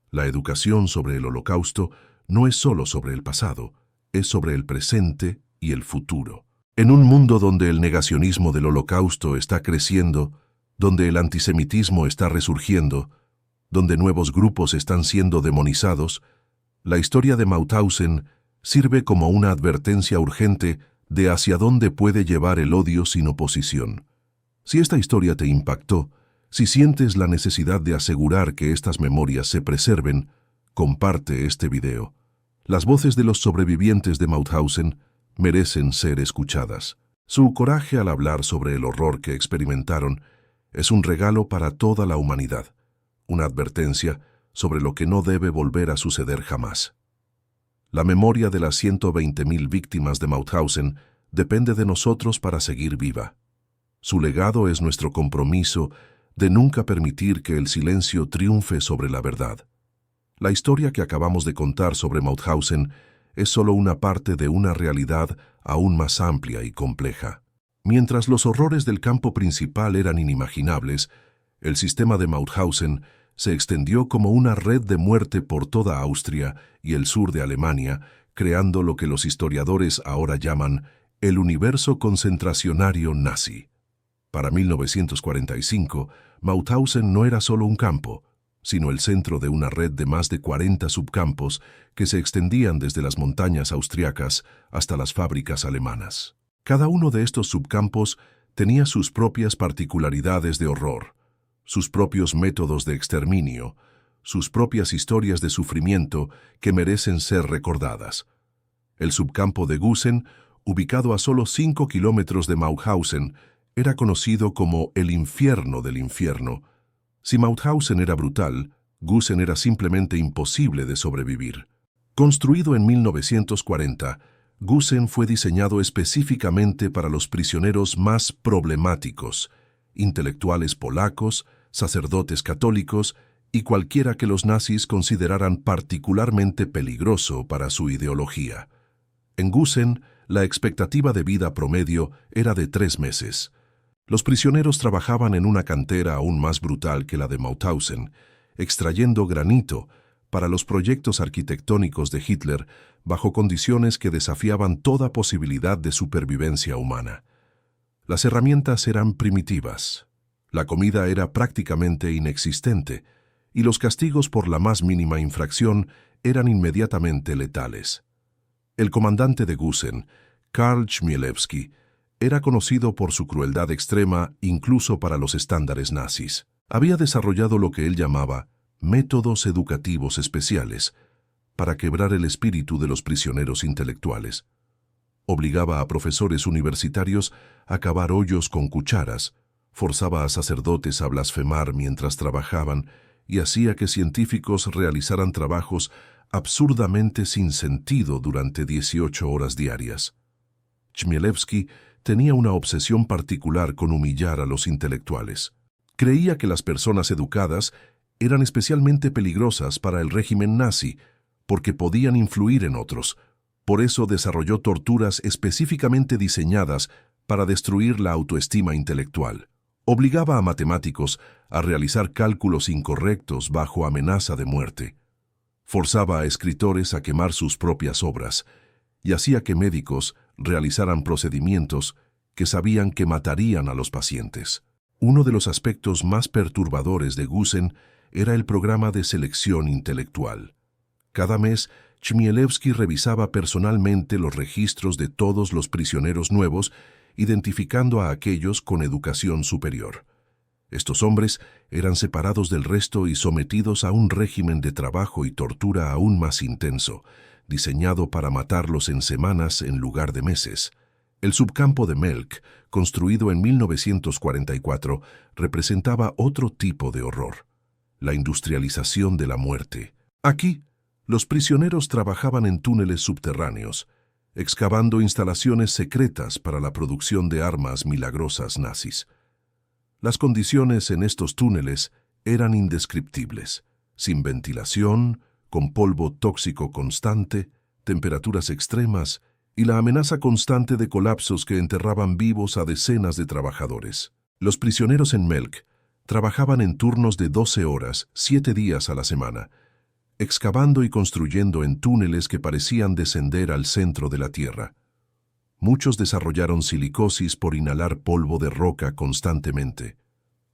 La educación sobre el Holocausto no es solo sobre el pasado, es sobre el presente y el futuro. En un mundo donde el negacionismo del Holocausto está creciendo, donde el antisemitismo está resurgiendo, donde nuevos grupos están siendo demonizados, la historia de Mauthausen sirve como una advertencia urgente de hacia dónde puede llevar el odio sin oposición. Si esta historia te impactó, si sientes la necesidad de asegurar que estas memorias se preserven, comparte este video. Las voces de los sobrevivientes de Mauthausen merecen ser escuchadas. Su coraje al hablar sobre el horror que experimentaron es un regalo para toda la humanidad, una advertencia sobre lo que no debe volver a suceder jamás. La memoria de las 120.000 víctimas de Mauthausen depende de nosotros para seguir viva. Su legado es nuestro compromiso de nunca permitir que el silencio triunfe sobre la verdad. La historia que acabamos de contar sobre Mauthausen es solo una parte de una realidad aún más amplia y compleja. Mientras los horrores del campo principal eran inimaginables, el sistema de Mauthausen se extendió como una red de muerte por toda Austria y el sur de Alemania, creando lo que los historiadores ahora llaman el universo concentracionario nazi. Para 1945, Mauthausen no era solo un campo, sino el centro de una red de más de 40 subcampos que se extendían desde las montañas austriacas hasta las fábricas alemanas. Cada uno de estos subcampos tenía sus propias particularidades de horror, sus propios métodos de exterminio, sus propias historias de sufrimiento que merecen ser recordadas. El subcampo de Gusen, ubicado a solo 5 kilómetros de Mauthausen, era conocido como el infierno del infierno. Si Mauthausen era brutal, Gusen era simplemente imposible de sobrevivir. Construido en 1940, Gusen fue diseñado específicamente para los prisioneros más problemáticos, intelectuales polacos, sacerdotes católicos y cualquiera que los nazis consideraran particularmente peligroso para su ideología. En Gusen, la expectativa de vida promedio era de 3 meses. Los prisioneros trabajaban en una cantera aún más brutal que la de Mauthausen, extrayendo granito para los proyectos arquitectónicos de Hitler bajo condiciones que desafiaban toda posibilidad de supervivencia humana. Las herramientas eran primitivas, la comida era prácticamente inexistente y los castigos por la más mínima infracción eran inmediatamente letales. El comandante de Gusen, Karl Chmielewski, era conocido por su crueldad extrema incluso para los estándares nazis. Había desarrollado lo que él llamaba métodos educativos especiales para quebrar el espíritu de los prisioneros intelectuales. Obligaba a profesores universitarios a cavar hoyos con cucharas, forzaba a sacerdotes a blasfemar mientras trabajaban y hacía que científicos realizaran trabajos absurdamente sin sentido durante 18 horas diarias. Chmielewski tenía una obsesión particular con humillar a los intelectuales. Creía que las personas educadas eran especialmente peligrosas para el régimen nazi porque podían influir en otros. Por eso desarrolló torturas específicamente diseñadas para destruir la autoestima intelectual. Obligaba a matemáticos a realizar cálculos incorrectos bajo amenaza de muerte. Forzaba a escritores a quemar sus propias obras y hacía que médicos realizaran procedimientos que sabían que matarían a los pacientes. Uno de los aspectos más perturbadores de Gusen era el programa de selección intelectual. Cada mes, Chmielewski revisaba personalmente los registros de todos los prisioneros nuevos, identificando a aquellos con educación superior. Estos hombres eran separados del resto y sometidos a un régimen de trabajo y tortura aún más intenso, diseñado para matarlos en semanas en lugar de meses. El subcampo de Melk, construido en 1944, representaba otro tipo de horror: la industrialización de la muerte. Aquí, los prisioneros trabajaban en túneles subterráneos, excavando instalaciones secretas para la producción de armas milagrosas nazis. Las condiciones en estos túneles eran indescriptibles: sin ventilación, con polvo tóxico constante, temperaturas extremas y la amenaza constante de colapsos que enterraban vivos a decenas de trabajadores. Los prisioneros en Melk trabajaban en turnos de 12 horas, 7 días a la semana, excavando y construyendo en túneles que parecían descender al centro de la tierra. Muchos desarrollaron silicosis por inhalar polvo de roca constantemente.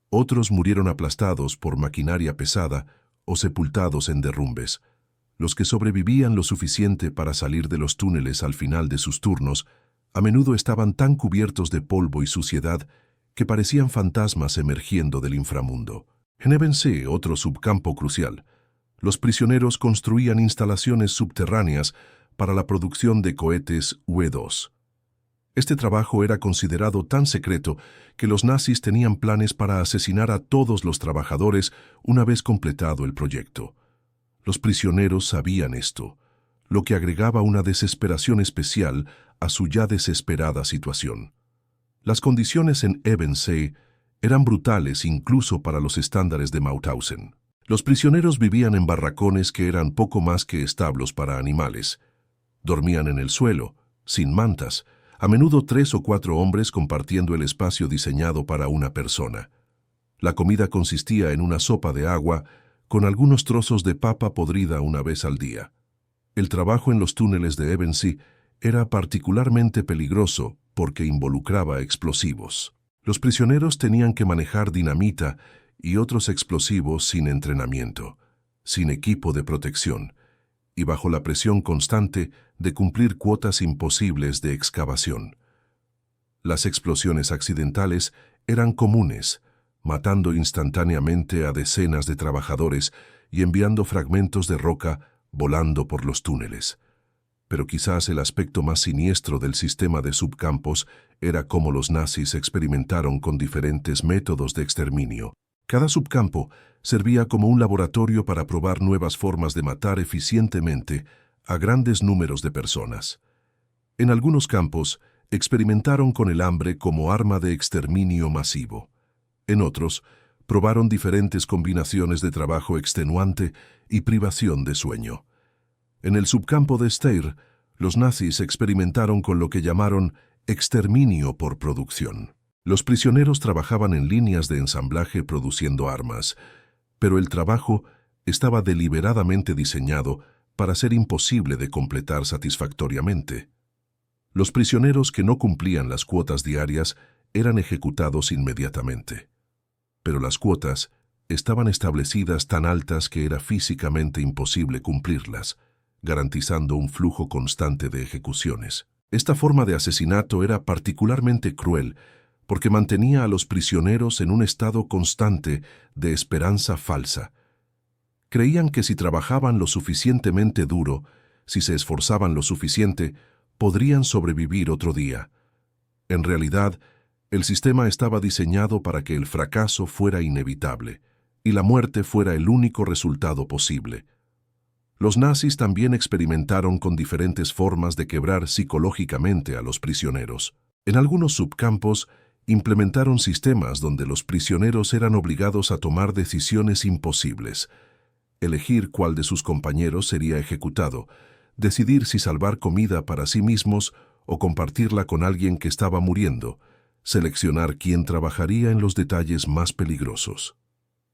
Otros murieron aplastados por maquinaria pesada o sepultados en derrumbes. Los que sobrevivían lo suficiente para salir de los túneles al final de sus turnos, a menudo estaban tan cubiertos de polvo y suciedad que parecían fantasmas emergiendo del inframundo. En Ebensee, otro subcampo crucial, los prisioneros construían instalaciones subterráneas para la producción de cohetes U-2. Este trabajo era considerado tan secreto que los nazis tenían planes para asesinar a todos los trabajadores una vez completado el proyecto. Los prisioneros sabían esto, lo que agregaba una desesperación especial a su ya desesperada situación. Las condiciones en Ebensee eran brutales incluso para los estándares de Mauthausen. Los prisioneros vivían en barracones que eran poco más que establos para animales. Dormían en el suelo, sin mantas, a menudo 3 o 4 hombres compartiendo el espacio diseñado para una persona. La comida consistía en una sopa de agua con algunos trozos de papa podrida una vez al día. El trabajo en los túneles de Ebensee era particularmente peligroso porque involucraba explosivos. Los prisioneros tenían que manejar dinamita y otros explosivos sin entrenamiento, sin equipo de protección, y bajo la presión constante de cumplir cuotas imposibles de excavación. Las explosiones accidentales eran comunes, matando instantáneamente a decenas de trabajadores y enviando fragmentos de roca volando por los túneles. Pero quizás el aspecto más siniestro del sistema de subcampos era cómo los nazis experimentaron con diferentes métodos de exterminio. Cada subcampo servía como un laboratorio para probar nuevas formas de matar eficientemente a grandes números de personas. En algunos campos, experimentaron con el hambre como arma de exterminio masivo. En otros, probaron diferentes combinaciones de trabajo extenuante y privación de sueño. En el subcampo de Steyr, los nazis experimentaron con lo que llamaron exterminio por producción. Los prisioneros trabajaban en líneas de ensamblaje produciendo armas, pero el trabajo estaba deliberadamente diseñado para ser imposible de completar satisfactoriamente. Los prisioneros que no cumplían las cuotas diarias eran ejecutados inmediatamente. Pero las cuotas estaban establecidas tan altas que era físicamente imposible cumplirlas, garantizando un flujo constante de ejecuciones. Esta forma de asesinato era particularmente cruel porque mantenía a los prisioneros en un estado constante de esperanza falsa. Creían que si trabajaban lo suficientemente duro, si se esforzaban lo suficiente, podrían sobrevivir otro día. En realidad, el sistema estaba diseñado para que el fracaso fuera inevitable y la muerte fuera el único resultado posible. Los nazis también experimentaron con diferentes formas de quebrar psicológicamente a los prisioneros. En algunos subcampos, implementaron sistemas donde los prisioneros eran obligados a tomar decisiones imposibles: elegir cuál de sus compañeros sería ejecutado, decidir si salvar comida para sí mismos o compartirla con alguien que estaba muriendo, seleccionar quién trabajaría en los detalles más peligrosos.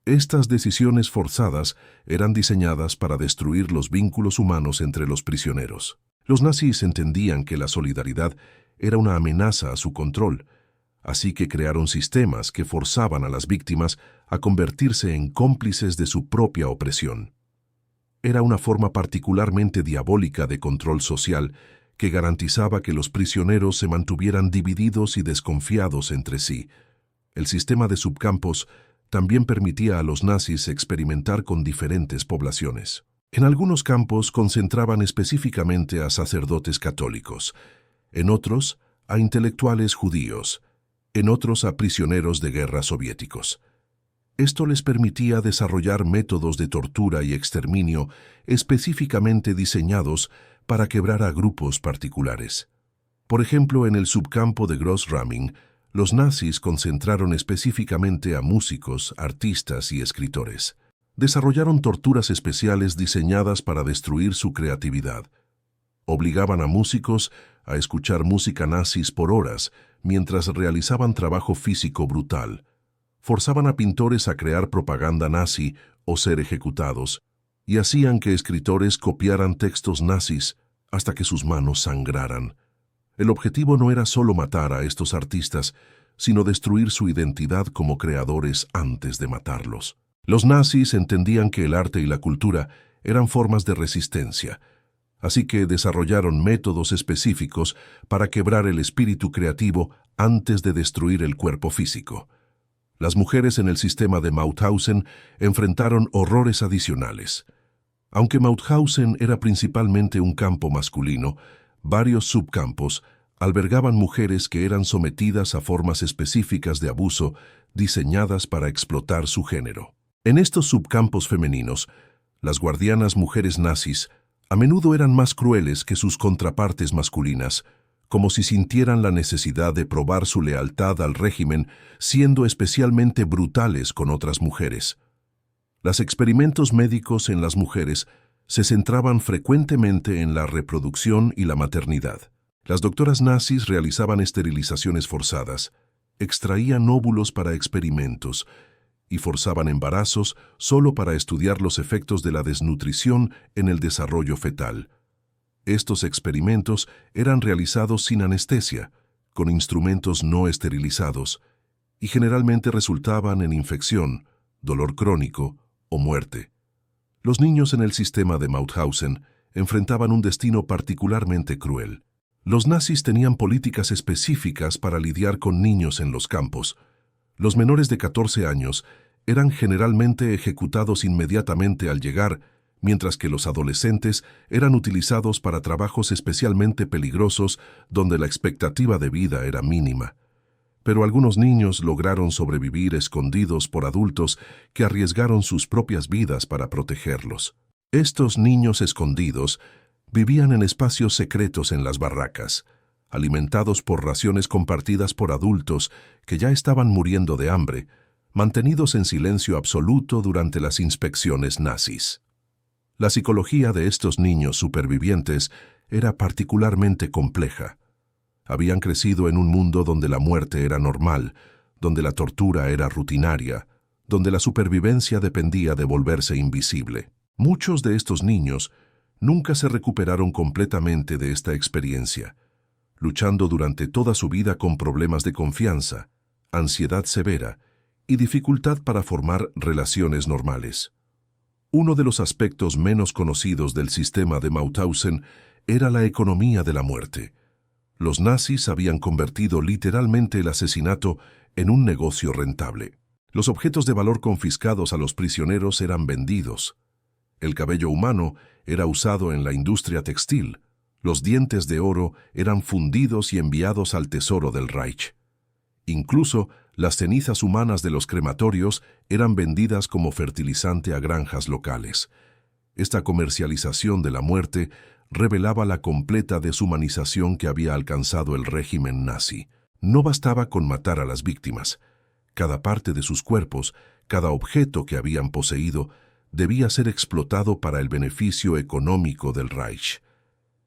Estas decisiones forzadas eran diseñadas para destruir los vínculos humanos entre los prisioneros. Los nazis entendían que la solidaridad era una amenaza a su control, así que crearon sistemas que forzaban a las víctimas a convertirse en cómplices de su propia opresión. Era una forma particularmente diabólica de control social que garantizaba que los prisioneros se mantuvieran divididos y desconfiados entre sí. El sistema de subcampos también permitía a los nazis experimentar con diferentes poblaciones. En algunos campos concentraban específicamente a sacerdotes católicos, en otros a intelectuales judíos, en otros a prisioneros de guerra soviéticos. Esto les permitía desarrollar métodos de tortura y exterminio específicamente diseñados para quebrar a grupos particulares. Por ejemplo, en el subcampo de Grossramming, los nazis concentraron específicamente a músicos, artistas y escritores. Desarrollaron torturas especiales diseñadas para destruir su creatividad. Obligaban a músicos a escuchar música nazis por horas mientras realizaban trabajo físico brutal. Forzaban a pintores a crear propaganda nazi o ser ejecutados, y hacían que escritores copiaran textos nazis hasta que sus manos sangraran. El objetivo no era solo matar a estos artistas, sino destruir su identidad como creadores antes de matarlos. Los nazis entendían que el arte y la cultura eran formas de resistencia, así que desarrollaron métodos específicos para quebrar el espíritu creativo antes de destruir el cuerpo físico. Las mujeres en el sistema de Mauthausen enfrentaron horrores adicionales. Aunque Mauthausen era principalmente un campo masculino, varios subcampos albergaban mujeres que eran sometidas a formas específicas de abuso diseñadas para explotar su género. En estos subcampos femeninos, las guardianas mujeres nazis a menudo eran más crueles que sus contrapartes masculinas, como si sintieran la necesidad de probar su lealtad al régimen, siendo especialmente brutales con otras mujeres. Los experimentos médicos en las mujeres se centraban frecuentemente en la reproducción y la maternidad. Las doctoras nazis realizaban esterilizaciones forzadas, extraían óvulos para experimentos y forzaban embarazos solo para estudiar los efectos de la desnutrición en el desarrollo fetal. Estos experimentos eran realizados sin anestesia, con instrumentos no esterilizados, y generalmente resultaban en infección, dolor crónico o muerte. Los niños en el sistema de Mauthausen enfrentaban un destino particularmente cruel. Los nazis tenían políticas específicas para lidiar con niños en los campos. Los menores de 14 años eran generalmente ejecutados inmediatamente al llegar, mientras que los adolescentes eran utilizados para trabajos especialmente peligrosos donde la expectativa de vida era mínima. Pero algunos niños lograron sobrevivir escondidos por adultos que arriesgaron sus propias vidas para protegerlos. Estos niños escondidos vivían en espacios secretos en las barracas, alimentados por raciones compartidas por adultos que ya estaban muriendo de hambre, mantenidos en silencio absoluto durante las inspecciones nazis. La psicología de estos niños supervivientes era particularmente compleja. Habían crecido en un mundo donde la muerte era normal, donde la tortura era rutinaria, donde la supervivencia dependía de volverse invisible. Muchos de estos niños nunca se recuperaron completamente de esta experiencia, luchando durante toda su vida con problemas de confianza, ansiedad severa y dificultad para formar relaciones normales. Uno de los aspectos menos conocidos del sistema de Mauthausen era la economía de la muerte. Los nazis habían convertido literalmente el asesinato en un negocio rentable. Los objetos de valor confiscados a los prisioneros eran vendidos. El cabello humano era usado en la industria textil. Los dientes de oro eran fundidos y enviados al tesoro del Reich. Incluso las cenizas humanas de los crematorios eran vendidas como fertilizante a granjas locales. Esta comercialización de la muerte revelaba la completa deshumanización que había alcanzado el régimen nazi. No bastaba con matar a las víctimas. Cada parte de sus cuerpos, cada objeto que habían poseído, debía ser explotado para el beneficio económico del Reich.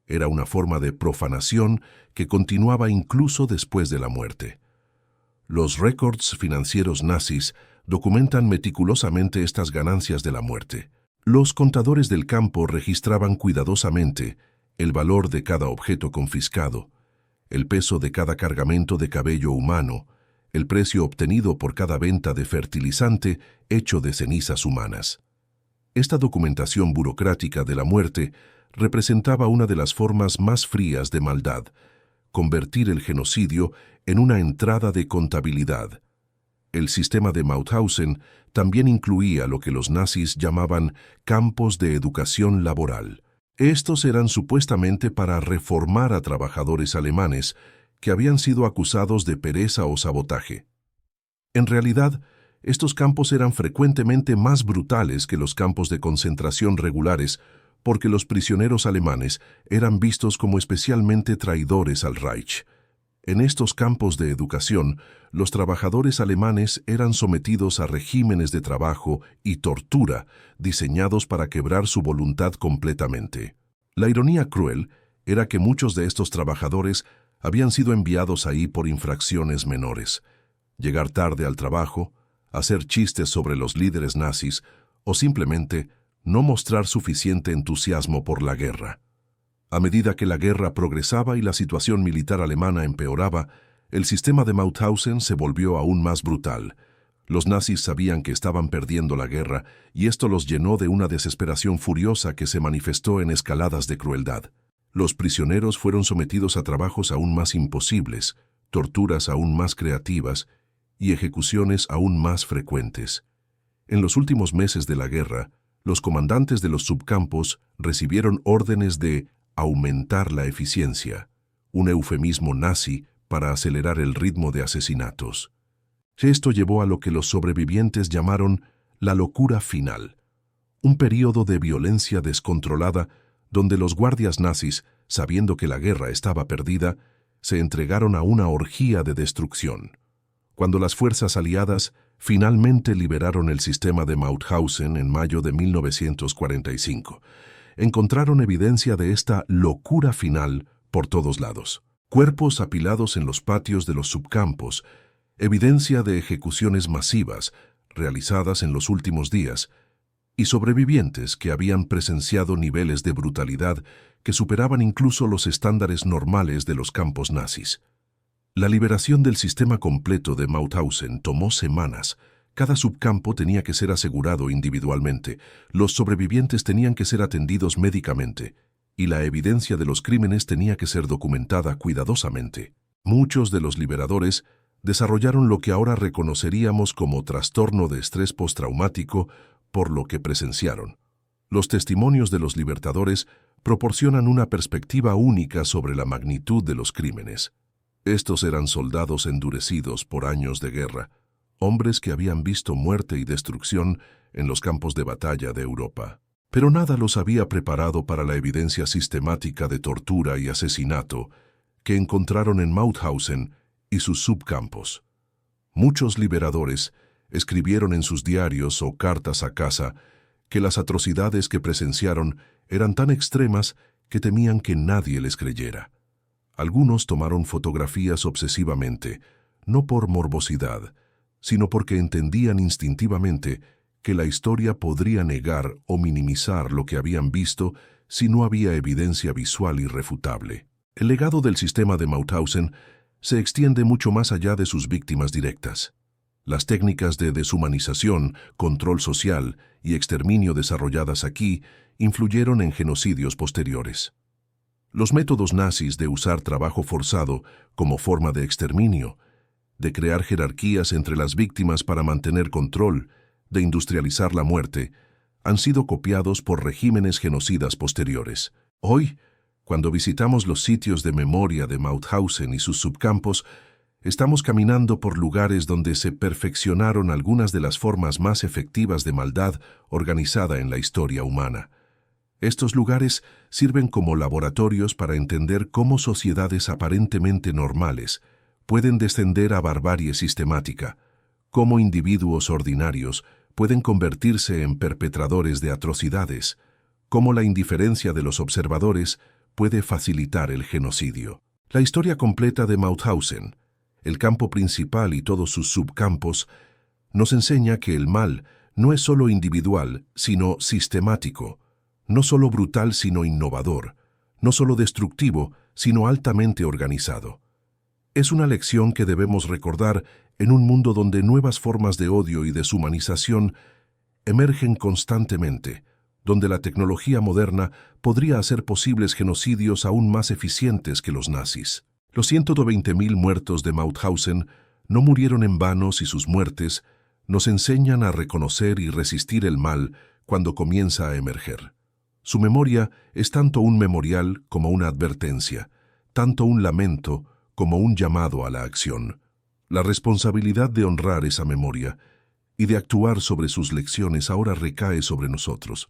Era una forma de profanación que continuaba incluso después de la muerte. Los récords financieros nazis documentan meticulosamente estas ganancias de la muerte. Los contadores del campo registraban cuidadosamente el valor de cada objeto confiscado, el peso de cada cargamento de cabello humano, el precio obtenido por cada venta de fertilizante hecho de cenizas humanas. Esta documentación burocrática de la muerte representaba una de las formas más frías de maldad, convertir el genocidio en una entrada de contabilidad. El sistema de Mauthausen también incluía lo que los nazis llamaban campos de educación laboral. Estos eran supuestamente para reformar a trabajadores alemanes que habían sido acusados de pereza o sabotaje. En realidad, estos campos eran frecuentemente más brutales que los campos de concentración regulares porque los prisioneros alemanes eran vistos como especialmente traidores al Reich. En estos campos de educación, los trabajadores alemanes eran sometidos a regímenes de trabajo y tortura diseñados para quebrar su voluntad completamente. La ironía cruel era que muchos de estos trabajadores habían sido enviados ahí por infracciones menores: llegar tarde al trabajo, hacer chistes sobre los líderes nazis o simplemente no mostrar suficiente entusiasmo por la guerra. A medida que la guerra progresaba y la situación militar alemana empeoraba, el sistema de Mauthausen se volvió aún más brutal. Los nazis sabían que estaban perdiendo la guerra y esto los llenó de una desesperación furiosa que se manifestó en escaladas de crueldad. Los prisioneros fueron sometidos a trabajos aún más imposibles, torturas aún más creativas y ejecuciones aún más frecuentes. En los últimos meses de la guerra, los comandantes de los subcampos recibieron órdenes de aumentar la eficiencia, un eufemismo nazi para acelerar el ritmo de asesinatos. Esto llevó a lo que los sobrevivientes llamaron la locura final, un período de violencia descontrolada donde los guardias nazis, sabiendo que la guerra estaba perdida, se entregaron a una orgía de destrucción. Cuando las fuerzas aliadas finalmente liberaron el sistema de Mauthausen en mayo de 1945, encontraron evidencia de esta locura final por todos lados. Cuerpos apilados en los patios de los subcampos, evidencia de ejecuciones masivas realizadas en los últimos días, y sobrevivientes que habían presenciado niveles de brutalidad que superaban incluso los estándares normales de los campos nazis. La liberación del sistema completo de Mauthausen tomó semanas. Cada subcampo tenía que ser asegurado individualmente, los sobrevivientes tenían que ser atendidos médicamente, y la evidencia de los crímenes tenía que ser documentada cuidadosamente. Muchos de los liberadores desarrollaron lo que ahora reconoceríamos como trastorno de estrés postraumático por lo que presenciaron. Los testimonios de los libertadores proporcionan una perspectiva única sobre la magnitud de los crímenes. Estos eran soldados endurecidos por años de guerra, hombres que habían visto muerte y destrucción en los campos de batalla de Europa. Pero nada los había preparado para la evidencia sistemática de tortura y asesinato que encontraron en Mauthausen y sus subcampos. Muchos liberadores escribieron en sus diarios o cartas a casa que las atrocidades que presenciaron eran tan extremas que temían que nadie les creyera. Algunos tomaron fotografías obsesivamente, no por morbosidad, sino porque entendían instintivamente que la historia podría negar o minimizar lo que habían visto si no había evidencia visual irrefutable. El legado del sistema de Mauthausen se extiende mucho más allá de sus víctimas directas. Las técnicas de deshumanización, control social y exterminio desarrolladas aquí influyeron en genocidios posteriores. Los métodos nazis de usar trabajo forzado como forma de exterminio, de crear jerarquías entre las víctimas para mantener control, de industrializar la muerte, han sido copiados por regímenes genocidas posteriores. Hoy, cuando visitamos los sitios de memoria de Mauthausen y sus subcampos, estamos caminando por lugares donde se perfeccionaron algunas de las formas más efectivas de maldad organizada en la historia humana. Estos lugares sirven como laboratorios para entender cómo sociedades aparentemente normales, pueden descender a barbarie sistemática, cómo individuos ordinarios pueden convertirse en perpetradores de atrocidades, cómo la indiferencia de los observadores puede facilitar el genocidio. La historia completa de Mauthausen, el campo principal y todos sus subcampos, nos enseña que el mal no es solo individual, sino sistemático, no solo brutal, sino innovador, no solo destructivo, sino altamente organizado. Es una lección que debemos recordar en un mundo donde nuevas formas de odio y deshumanización emergen constantemente, donde la tecnología moderna podría hacer posibles genocidios aún más eficientes que los nazis. Los 120.000 muertos de Mauthausen no murieron en vano y sus muertes nos enseñan a reconocer y resistir el mal cuando comienza a emerger. Su memoria es tanto un memorial como una advertencia, tanto un lamento como un llamado a la acción. La responsabilidad de honrar esa memoria y de actuar sobre sus lecciones ahora recae sobre nosotros.